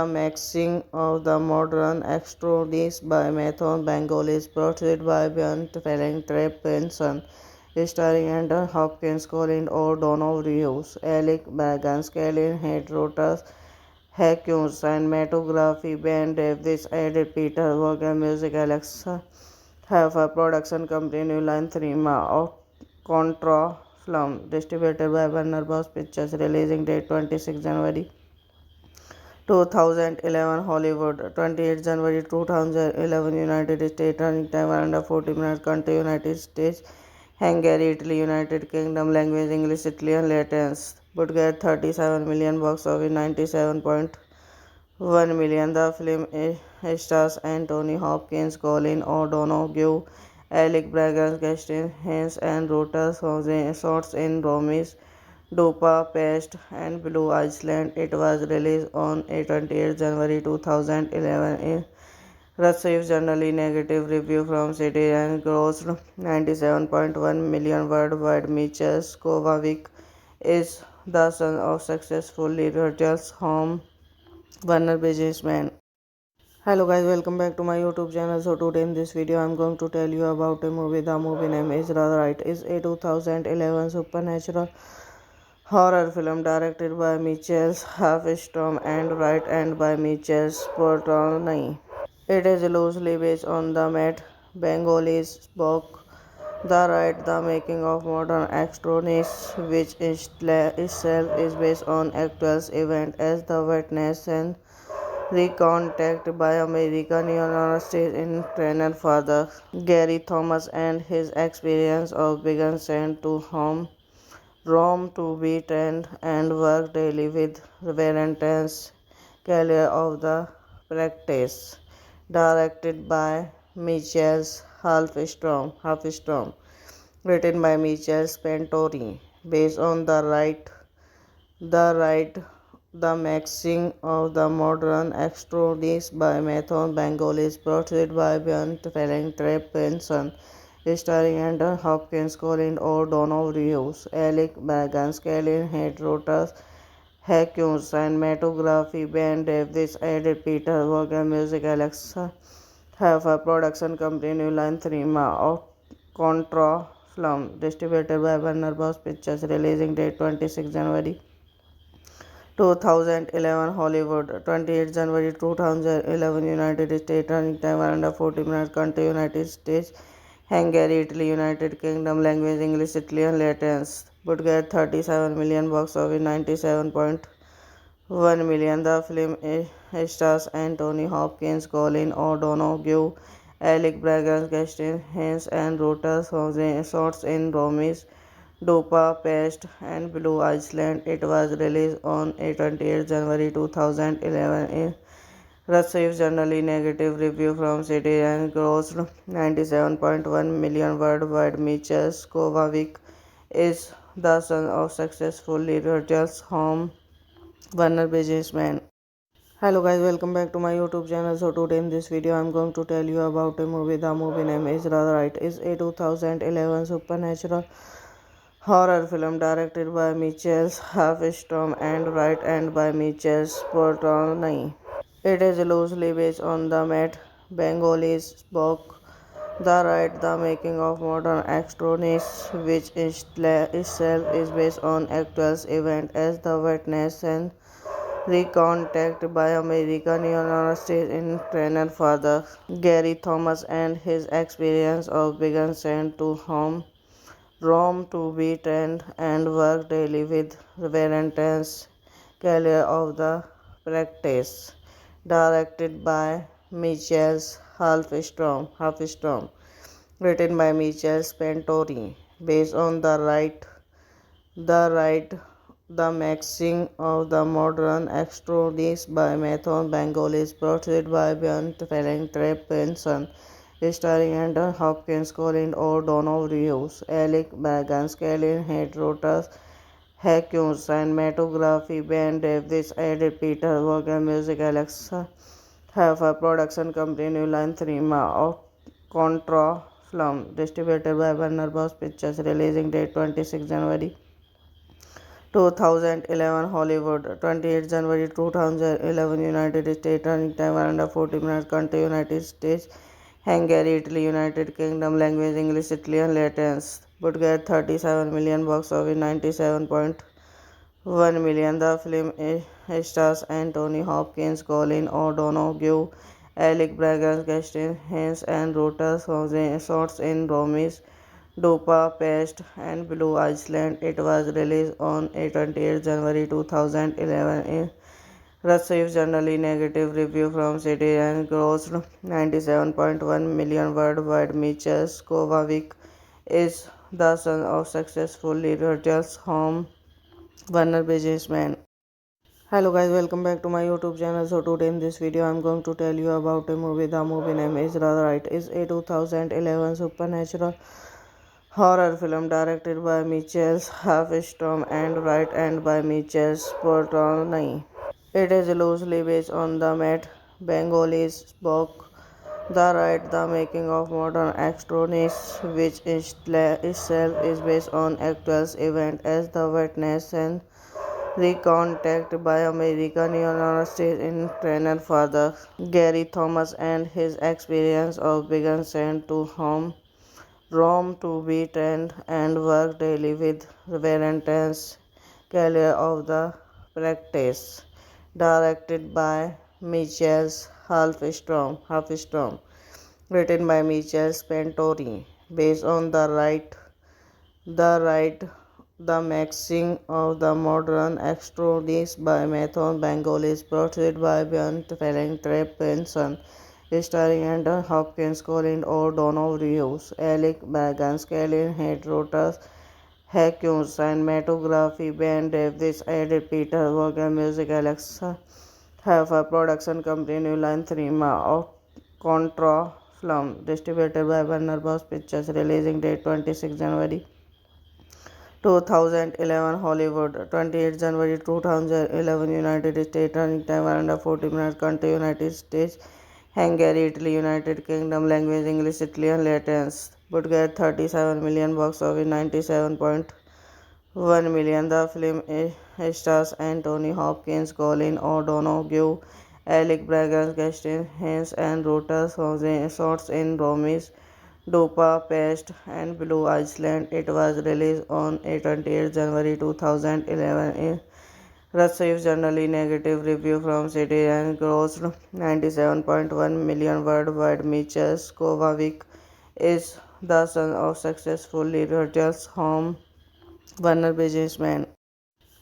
maxing of the modern extrodis by Method Bengalis, portrayed by Bjorn Felling, Trey Benson, starring Anton Hopkins, Colin O'Donoghue, Alec Baldwin, Kellen Head, Rotas Hawkins, cinematography, Ben Davis, added Peter Vaughan, music, Alexa have a production company, New Line Cinema, of Contra Film, distributed by Warner Bros. Pictures, releasing date 26 January 2011 Hollywood, 28 January 2011 United States, running time around 40 minutes, country United States, Hungary, Italy, United Kingdom, language English, Italian, Latins, would get 37 million, box office 97.1 million. The film stars Anthony Hopkins, Colin O'Donoghue, Alec Baldwin, Kirsten Haynes, and Rota shots in Rome's Budapest and Blue Island. It was released on 28 January 2011. It received generally negative review from critics and grossed 97.1 million worldwide. Michał Kovacic is the son of successful Rogers Home Warner businessman. Hello guys, welcome back to my YouTube channel. So today in this video I'm going to tell you about a movie. The movie name is rather right. It's a 2011 supernatural horror film directed by Michael Halfstrom and written by Michael Sportoni. It is loosely based on the Matt Bangoli's book The Rite, The Making of Modern Extronist, which itself is based on actual events as the witness and recounted by American University in trainer father Gary Thomas and his experience of being sent to Rome to be trained and work daily with very intense care of the practice. Directed by Michael Halfstrom, written by Michael Spentori, based on the right, the maxing of the modern extrodis by Method Bengalis, portrayed by Bjorn Felling, Trey Benson, starring Anton Hopkins, Colin O'Donoghue, Alec Baldwin, Kellen Head, Rotas Hawkins, cinematography, Ben Davis, added Peter Vaughan, music, Alexa have a production company, New Line Cinema, of Contra Film, distributed by Warner Bros. Pictures, releasing date 26 January 2011 Hollywood, 28 January 2011 United States, running time around 40 minutes, country United States, Hungary, Italy, United Kingdom, language English, Italian, Latins, would get 37 million, box office 97.1 million. The film stars Anthony Hopkins, Colin O'Donoghue, Alec Baldwin, Kirsten Haynes, and Rota shots in Rome's Budapest and Blue Island. It was released on 28 January 2011. It receives generally negative review from critics and grossed 97.1 million worldwide. Michel Kovacic is the son of successful Rogers home Warner businessman. Hello guys, welcome back to my YouTube channel. So today in this video I'm going to tell you about a movie. The movie name is rather right. It's a 2011 supernatural horror film directed by Michael Halfstrom and written by Michael Portnoy. It is loosely based on the Matt Bengalese book The Rite, The Making of Modern Extronist, which itself is based on actual events as the witness and recounted by American University in trainer father Gary Thomas and his experience of being sent to Rome to be trained and work daily with Valentine's Career of the Practice, directed by Michael Halfstrom, written by Michael Spentori, based on the the Maxing of the Modern Extronist by Mathon Bengalis, produced by Björn Felling Treppenson, starring Anton Hopkins, Colin O'Donnell, Rios, Alec Baldwin, Kellen Head, Rotas, Hawkins, cinematography, Ben Davis, edited Peter Vaughan, music, Alexa Heffer, production company, New Line Cinema, of Contra Film, distributed by Warner Bros. Pictures, releasing date 26 January 2011 Hollywood, 28 January 2011 United States, running time 140 minutes, country United States, Hungary, Italy, United Kingdom, language English, Italian, Latin, budget 37 million, box office 97.1 million. The film stars Anthony Hopkins, Colin O'Donoghue, Alec Baldwin, Kristen Haynes, and Rota shots in Rome, Budapest, and Blue Island. It was released on 28 January 2011. It received generally negative review from critics and grossed 97.1 million worldwide. Michel Kovacic is the son of successful Rogers home Warner businessman. Hello guys, welcome back to my YouTube channel. So today in this video I'm going to tell you about a movie. The movie name is rather right. It's a 2011 supernatural horror film directed by Michael Halfstrom and written by Michael Portnoy. It is loosely based on the Matt Bengalese book The Rite, The Making of Modern Extronist, which itself is based on actual events as the witness and recounted by American University in trainer father Gary Thomas and his experience of being sent to Rome to be trained and work daily with Valentine's Career of the Practice, directed by Michael Halfstrom, written by Michael Spentori, based on the the Maxing of the Modern Extronist by Mathon Bengalis, produced by Björn Felling Treppenson, starring Anton Hopkins, Colin O'Donnell, Rios, Alec Baldwin, Kellen Head, Rotas, Hawkins, cinematography, Ben Davis, edited Peter Vaughan, music, Alexa Heffer, production company, New Line Cinema, of Contra Film, distributed by Warner Bros. Pictures, releasing date 26 January 2011 Hollywood, 28 January 2011 United States, running time 140 minutes, country United States, Hungary, Italy, United Kingdom, language English, Italian, Latin, budget 37 million, box office 97.1 million. The film stars Anthony Hopkins, Colin O'Donoghue, Alec Baldwin, Kristen Haynes, and Rota shots in Rome, Budapest, and Blue Island. It was released on 28 January 2011. It received generally negative review from critics and grossed 97.1 million worldwide. Michel Kovacic is the son of successful Rogers home Warner businessman.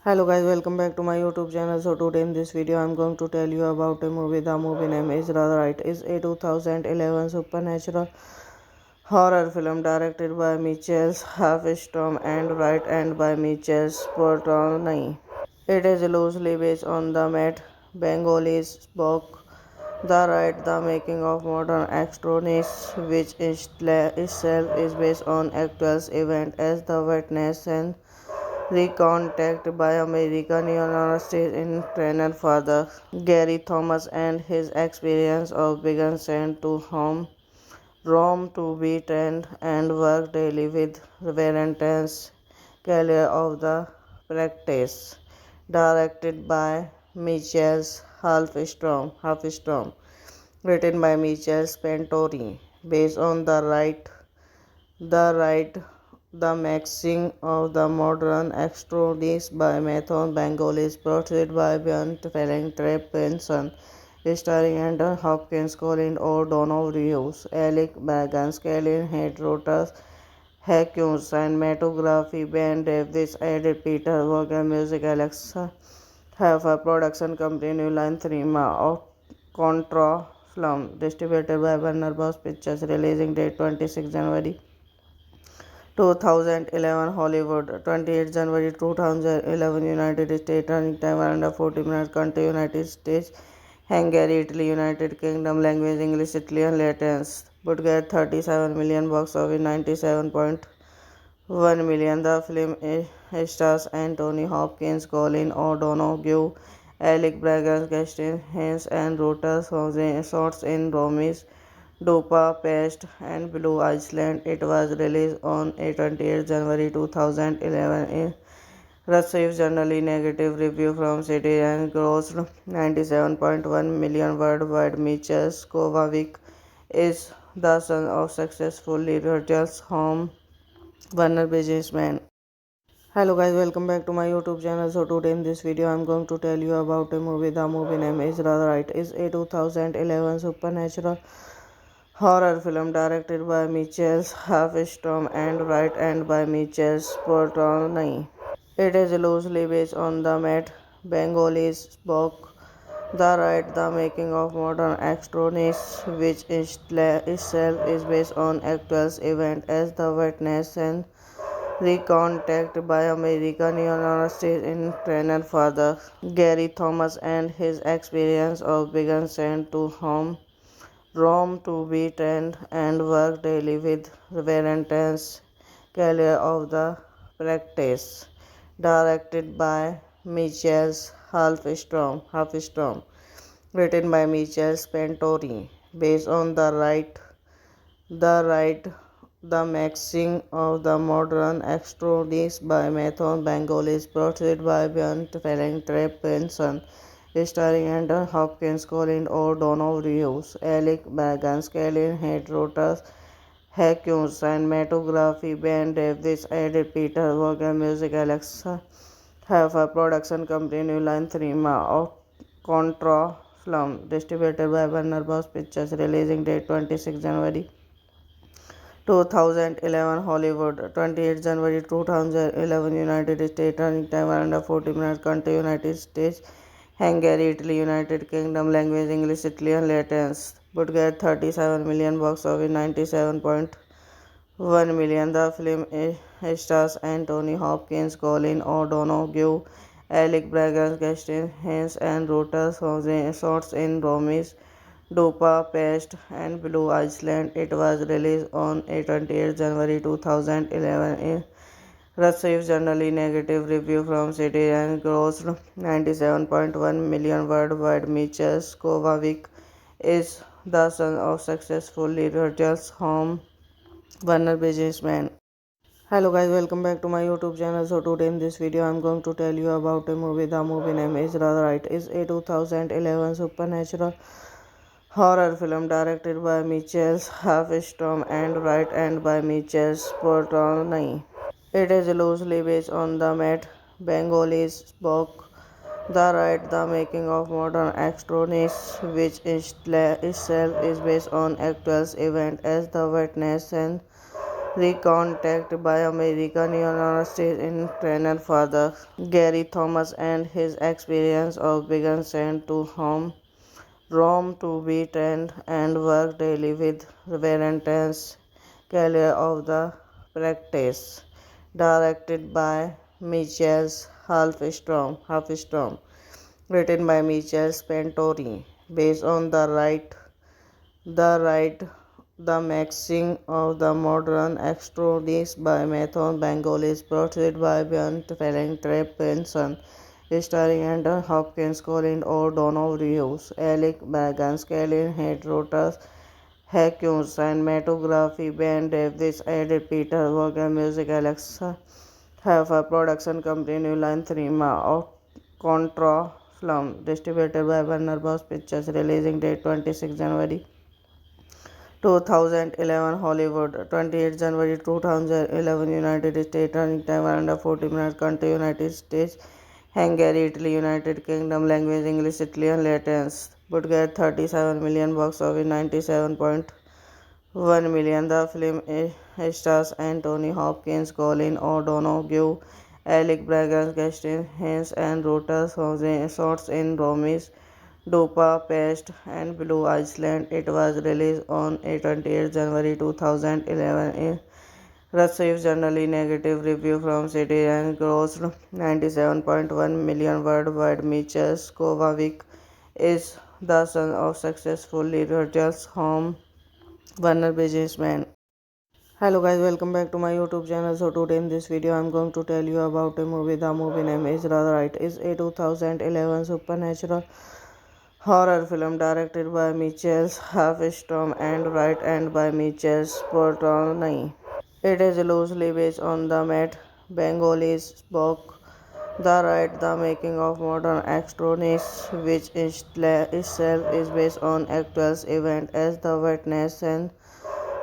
Hello guys, welcome back to my YouTube channel. So today in this video I'm going to tell you about a movie. The movie name is rather right. It's a 2011 supernatural horror film directed by Michael Halfstrom and written by Michael Portnoy. It is loosely based on the Matt Bengalese book The Right, The Making of Modern Extronists, which itself is based on actual events as the witness and recounted by American University in trainer father Gary Thomas and his experience of being sent to Rome to be trained and work daily with Valentine's Calais of the practice, directed by Michel Halfstrom, written by Michel Spentori, based on the right, the Maxing of the Modern Extrudis by Method Bengalis, portrayed by Björn Felling Trep Benson, starring Anton Hopkins, Colin O'Donoghue, Alec Baldwin, Colin Head, Hawkins, cinematography Ben Davis, added Peter Vaughan, music Alexa have a production company New Line Cinema of Contra Film, distributed by Warner Bros. Pictures, releasing date 26 January 2011 Hollywood, 28 January 2011 United States, running time around 40 minutes, country United States, Hungary, Italy, United Kingdom, language English, Italian, Latins, would get 37 million box office, 97.1 million. The film stars Anthony Hopkins, Colin O'Donoghue, Alec Baldwin, Kirsten Haynes, and Rota shots in Rome's Budapest and Blue Island. It was released on 28 January 2011. It received generally negative review from critics and grossed 97.1 million worldwide. Michał Kovacic is the son of successful Rogers Home Warner businessman. Hello guys, welcome back to my YouTube channel. So today in this video I'm going to tell you about a movie. The movie name is The Right. It's a 2011 supernatural horror film directed by Michel Halfstrom and written by Michel Sportoni. It is loosely based on the Matt Bengolis book The Right, The Making of Modern Extronists, which itself is based on actual events as the witness and recounted by American University in trainer father Gary Thomas and his experience of being sent to Rome to be trained and work daily with Valentine's Calais of the practice, directed by Michel Halfstrom, written by Michel Spentori, based on the right, the Maxing of the Modern Extrudis by Method Bengalis, portrayed by Björn Felling Trep Benson, starring Anton Hopkins, Colin O'Donoghue, Alec Baldwin, Colin Head, Hawkins, cinematography Ben Davis, added Peter Vaughan, music Alexa have a production company New Line Cinema of Contra Film, distributed by Warner Bros. Pictures, releasing date 26 January 2011 Hollywood, 28 January 2011 United States, running time around 40 minutes, country United States, Hungary, Italy, United Kingdom, language English, Italian, Latins, would get 37 million box office, 97.1 million. The film stars Anthony Hopkins, Colin O'Donoghue, Alec Baldwin, Kirsten Haynes, and Rota shots in Rome's Budapest and Blue Island. It was released on 28 January 2011. It received generally negative review from critics and grossed 97.1 million worldwide. Michał Kovacic is the son of successful Rogers Home Warner businessman. Hello guys, welcome back to my YouTube channel. So today in this video I'm going to tell you about a movie. The movie name is The Right. It's a 2011 supernatural horror film directed by Michel Halfstrom and written by Michel Sportoni. It is loosely based on the Matt Bengolis book The Right, The Making of Modern Extronists, which itself is based on actual events as the witness and recounted by American University in trainer father Gary Thomas and his experience of being sent to Rome to be trained and work daily with Valentine's Calais of the practice, directed by Michel Halfstrom, written by Michel Spentori, based on the mixing of the modern electronics by Method Bengali is portrayed by Björn Felling Treppenson, starring Anton Hopkins, Colin O'Donnell, Rios, Alec Bagans, Kellen Head, Rotas, Hawkins, cinematography, Ben Davis, edited Peter Vaughan, music, Alexa have a production company, New Line Cinema, of Contra Film, distributed by Warner Bros. Pictures, releasing date 26 January 2011, Hollywood, 28 January 2011, United States, running time under 40 minutes, country, United States, Hungary, Italy, United Kingdom, language, English, Italian, Latin, would get 37 million box office, 97.1 million. The film stars Anthony Hopkins, Colin O'Donoghue, Alec Baldwin, Kirsten Haynes, and Rota shots in Rome, Budapest, and Blue Island. It was released on 28 January 2011. It received generally negative review from critics and grossed 97.1 million worldwide. Michal Kovacic is the son of successful Rogers Home Warner businessman. Hello guys, welcome back to my YouTube channel. So today in this video I'm going to tell you about a movie. The movie name is rather right. It's a 2011 supernatural horror film directed by Michael Halfstrom and written by Michael Portnoy. It is loosely based on the Matt Bengal's book The Rite, The Making of Modern Electronics, which itself is based on actual events as the witness and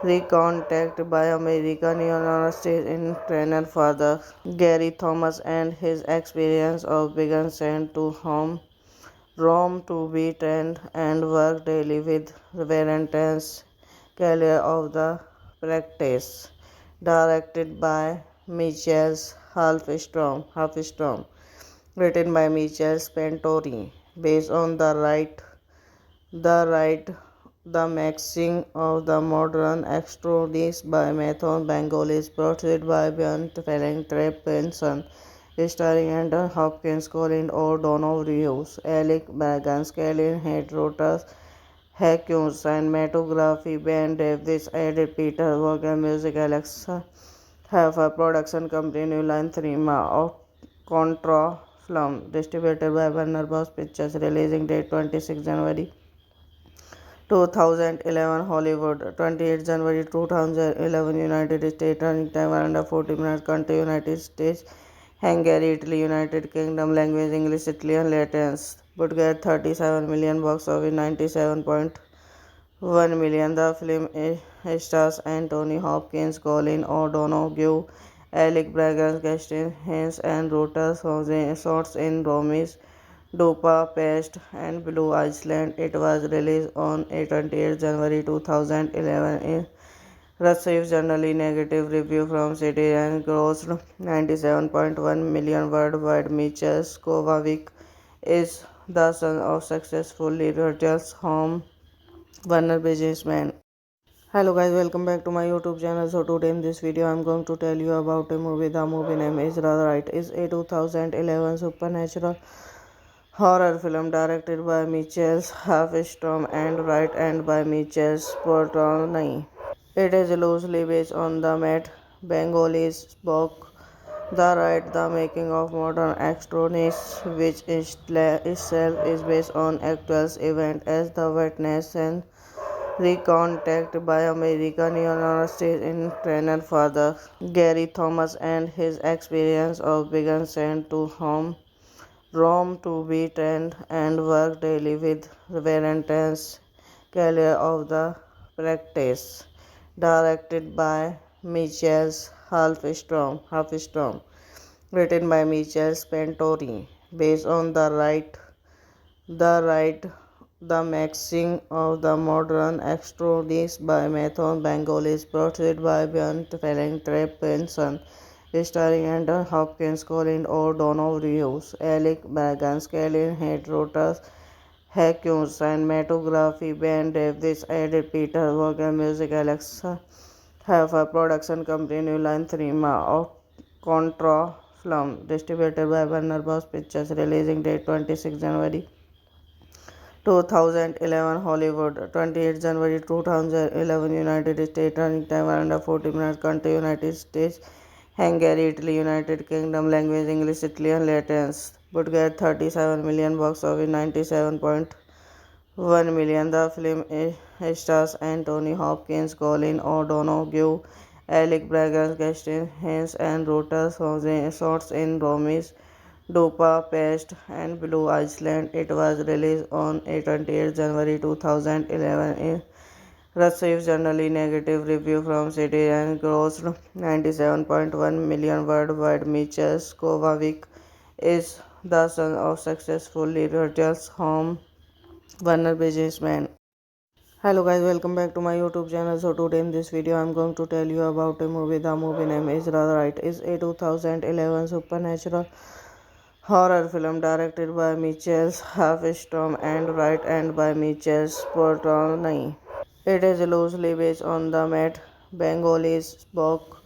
recounted by American University in trainer father Gary Thomas and his experience of being sent to Rome to be trained and work daily with Valentine's Career of the Practice, directed by Michael Halfstrom, written by Michael Spentori, based on the right the mixing of the modern electronics by Method Bengali is portrayed by Björn Felling Treppenson, starring Anton Hopkins, Colin O'Donnell, Rios, Alec Bagans, Kellen Head, Rotas, Hawkins, cinematography, Ben Davis, edited Peter Vaughan, music, Alexa have a production company, New Line Cinema, of Contra Film, distributed by Warner Bros. Pictures, releasing date 26 January 2011, Hollywood, 28 January 2011, United States, running time under 40 minutes, country, United States, Hungary, Italy, United Kingdom, language, English, Italian, Latin, would get 37 million box office, 97.1 million. The film stars Anthony Hopkins, Colin O'Donoghue, Alec Baldwin, Kirsten Haynes, and Rota shots in Rome, Budapest, and Blue Island. It was released on 28 January 2011. It received generally negative review from critics and grossed 97.1 million worldwide. Michal Kovacic is the son of successful Rogers Home Warner businessman. Hello guys, welcome back to my YouTube channel. So today in this video I'm going to tell you about a movie. The movie name is rather right. It's a 2011 supernatural horror film directed by Michael Halfstrom and written by Michael Portnoy. It is loosely based on the Matt Bengal's book The Rite, The Making of Modern Electronics, which itself is based on actual events as the witness and recounted by American University in trainer father Gary Thomas and his experience of being sent to Rome to be trained and work daily with Valentine's Career of the Practice, directed by Michael Halfstrom, written by Michael Spentori, based on the the mixing of the modern electronics by Method Bengali is portrayed by Björn Felling Treppenson, starring Anton Hopkins, Colin O'Donnell, Rios, Alec Bagans, Kellen Head, Rotas, Hawkins, cinematography, Ben Davis, edited Peter Vaughan, music, Alexa have a production company, New Line Cinema, of Contra Film, distributed by Warner Bros. Pictures, releasing date 26 January 2011 Hollywood, 28 January 2011 United States Running time around 40 minutes. Country United States, Hungary, Italy, United Kingdom. Language English, Italian, Latin. Budget 37 million, box office 97.1 million. The film stars Anthony Hopkins, Colin O'Donoghue, Alec Baldwin, Kirsten Dunst, and Rota shots in Rome, Budapest, and Blue Island. It was released on 28 January 2011. It received generally negative reviews from critics and grossed 97.1 million worldwide. Michael Kovacic is the son of successful Rogers Home Warner businessman. Hello guys, welcome back to my YouTube channel. So today in this video I'm going to tell you about a movie. The movie name is rather right. It's a 2011 supernatural horror film directed by Michael Halfstorm and written by Michael Portnoy. It is loosely based on the Matt Bangoli's book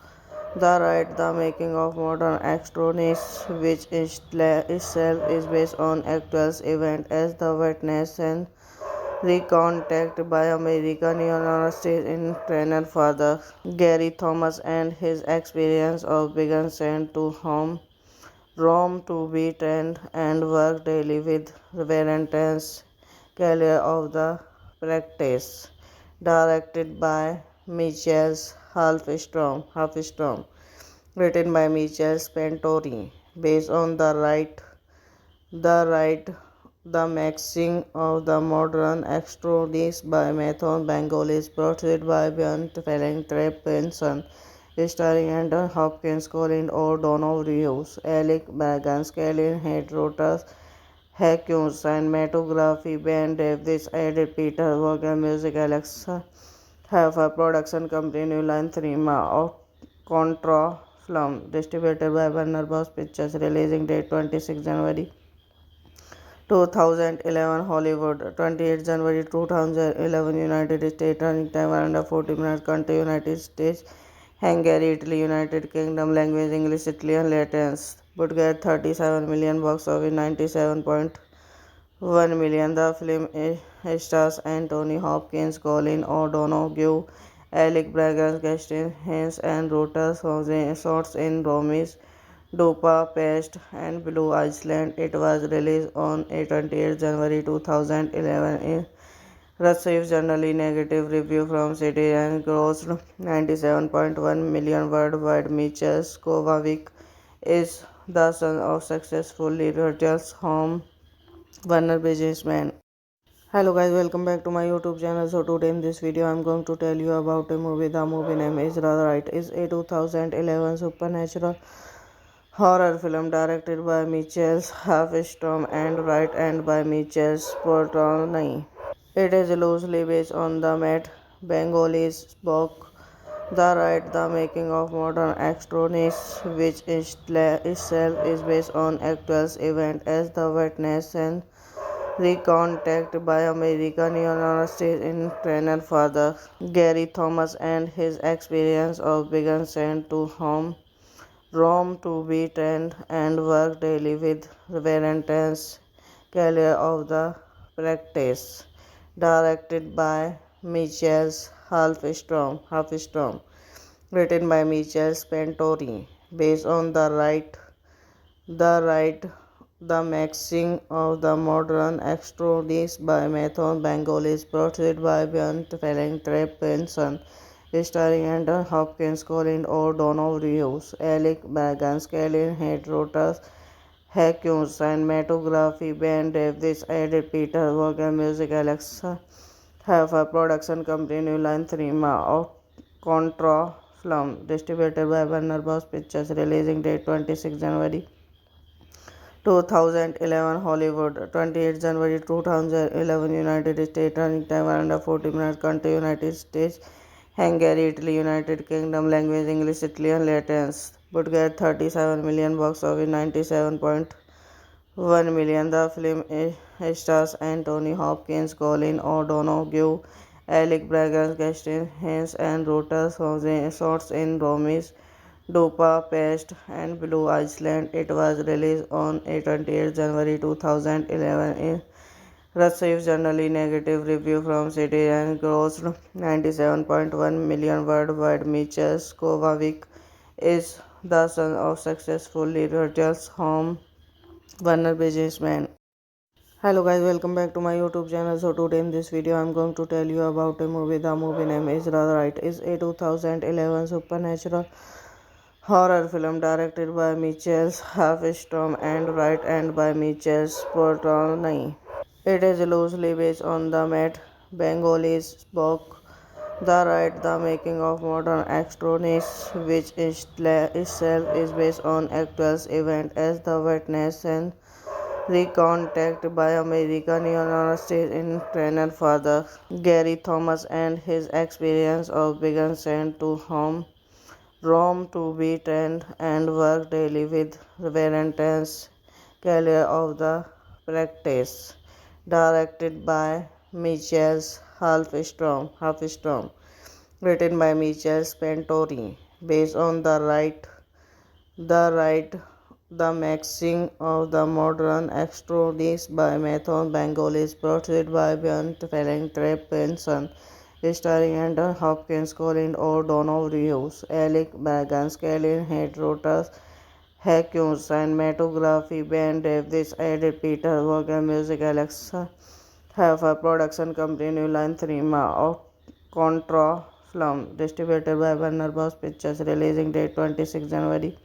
The Rite, The Making of Modern Astronautics, which itself is based on actual events as the witness and recounted by American University in trainer father Gary Thomas and his experience of being sent to Rome to be trained and work daily with Valentine's Career of the Practice, directed by Michael Halfstorm, written by Michael Spentori, based on the the Maxing of the Modern Extrodis by Method Bengalis, produced by Björn Felling Trey Benson, starring Anton Hopkins, Colin O'Donoghue, Alec Baldwin, Kellen Head, Rotas, Hawkins, cinematography, Ben Davis, edited Peter Vaughan, music, Alexa have a production company, New Line Cinema, of Contra Film, distributed by Warner Bros. Pictures, releasing date 26 January 2011 Hollywood, 28 January 2011 United States running time around 40 minutes. Country United States, Hungary, Italy, United Kingdom. Language English, Italian, Latin. Budget 37 million, box office 97.1 million. The film stars Anthony Hopkins, Colin O'Donoghue, Alec Baldwin, Kirsten Dunst, and Rota shots in Rome, Budapest, and Blue Island. It was released on 28 January 2011. It received generally negative reviews from critics and grossed 97.1 million worldwide. Michael Kovacic is the son of successful Rogers Home Warner businessman. Hello guys, welcome back to my YouTube channel. So today in this video I'm going to tell you about a movie. The movie name is rather right. It's a 2011 supernatural horror film directed by Michael Halfstorm and written by Michael Portnoy. It is loosely based on the Matt Bangoli's book The Rite, The Making of Modern Astronautics, which itself is based on actual events as the witness and recounted by American University in trainer father Gary Thomas and his experience of being sent to Rome to be trained and work daily with Valentine's Career of the Practice, directed by Michael Halfstorm, written by Michael Spentori, based on the the Maxing of the Modern Extrodis by Method Bengalis, produced by Björn Felling Trey Benson, starring Anton Hopkins, Colin O'Donoghue, Alec Baldwin, Kellen Head, Rotas, Hawkins, cinematography, Ben Davis, edited Peter Vaughan, music, Alexa have a production company, New Line Cinema, of Contra Film, distributed by Warner Bros. Pictures, releasing date 26 January 2011 Hollywood, 28 January 2011 United States running time around 40 minutes. Country United States, Hungary, Italy, United Kingdom. Language English, Italian, Latin. Budget 37 million, box office 97.1 million. The film stars Anthony Hopkins, Colin O'Donoghue, Alec Baldwin, Kirsten Dunst, and Rota shots in Rome, Budapest, and Blue Island. It was released on 28 January 2011. It Received generally negative review from critics and grossed 97.1 million worldwide. Michel Kovacic is the son of successful Rogers home Warner businessman. Hello guys, welcome back to my YouTube channel. So today in this video I'm going to tell you about a movie. The movie name is The Right. It's a 2011 supernatural horror film directed by Michael Halfstrom and written by Michael Sportoni. It is loosely based on the Matt Bangoli's book The Right, The Making of Modern Extronauts, which itself is based on actual events as the witness and recounted by American University in trainer father Gary Thomas and his experience of being sent to Rome to be trained and work daily with Valentine's Career of the Practice, directed by Michael Halfstrom, written by Michael Spentori, based on the right, the maxing of the modern extrodis by Method Bengalis, portrayed by Bjorn Trep Benson, starring Andrew Hopkins, Colin O'Donnell, Rios, Alec Baldwin, Kellen Head, Rotas, Hawkins, cinematography, Ben Davis, added Peter Vaughan, music, Alexa Heffer, production company, New Line Cinema, of Contra Film, distributed by Warner Bros. Pictures, releasing date 26 January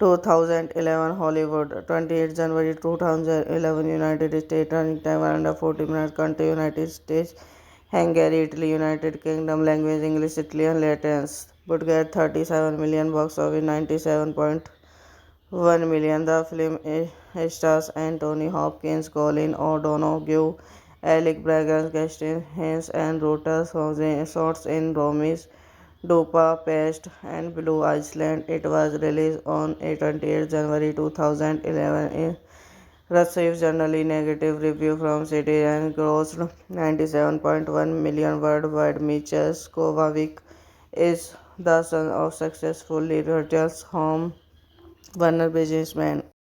2011 Hollywood, 28 January 2011 United States, running time under 40 minutes, country United States, Hungary, Italy, United Kingdom, language English, Italian, Latin, would get 37 million box office, 97.1 million. The film stars Anthony Hopkins, Colin O'Donoghue, Alec Baldwin, Kirsten Haynes, and Rota shots in Rome's Budapest and Blue Island. It was released on 28 January 2011. It received generally negative review from critics and grossed 97.1 million worldwide. Michel Kovacic is the son of successful Rogers home Warner businessman.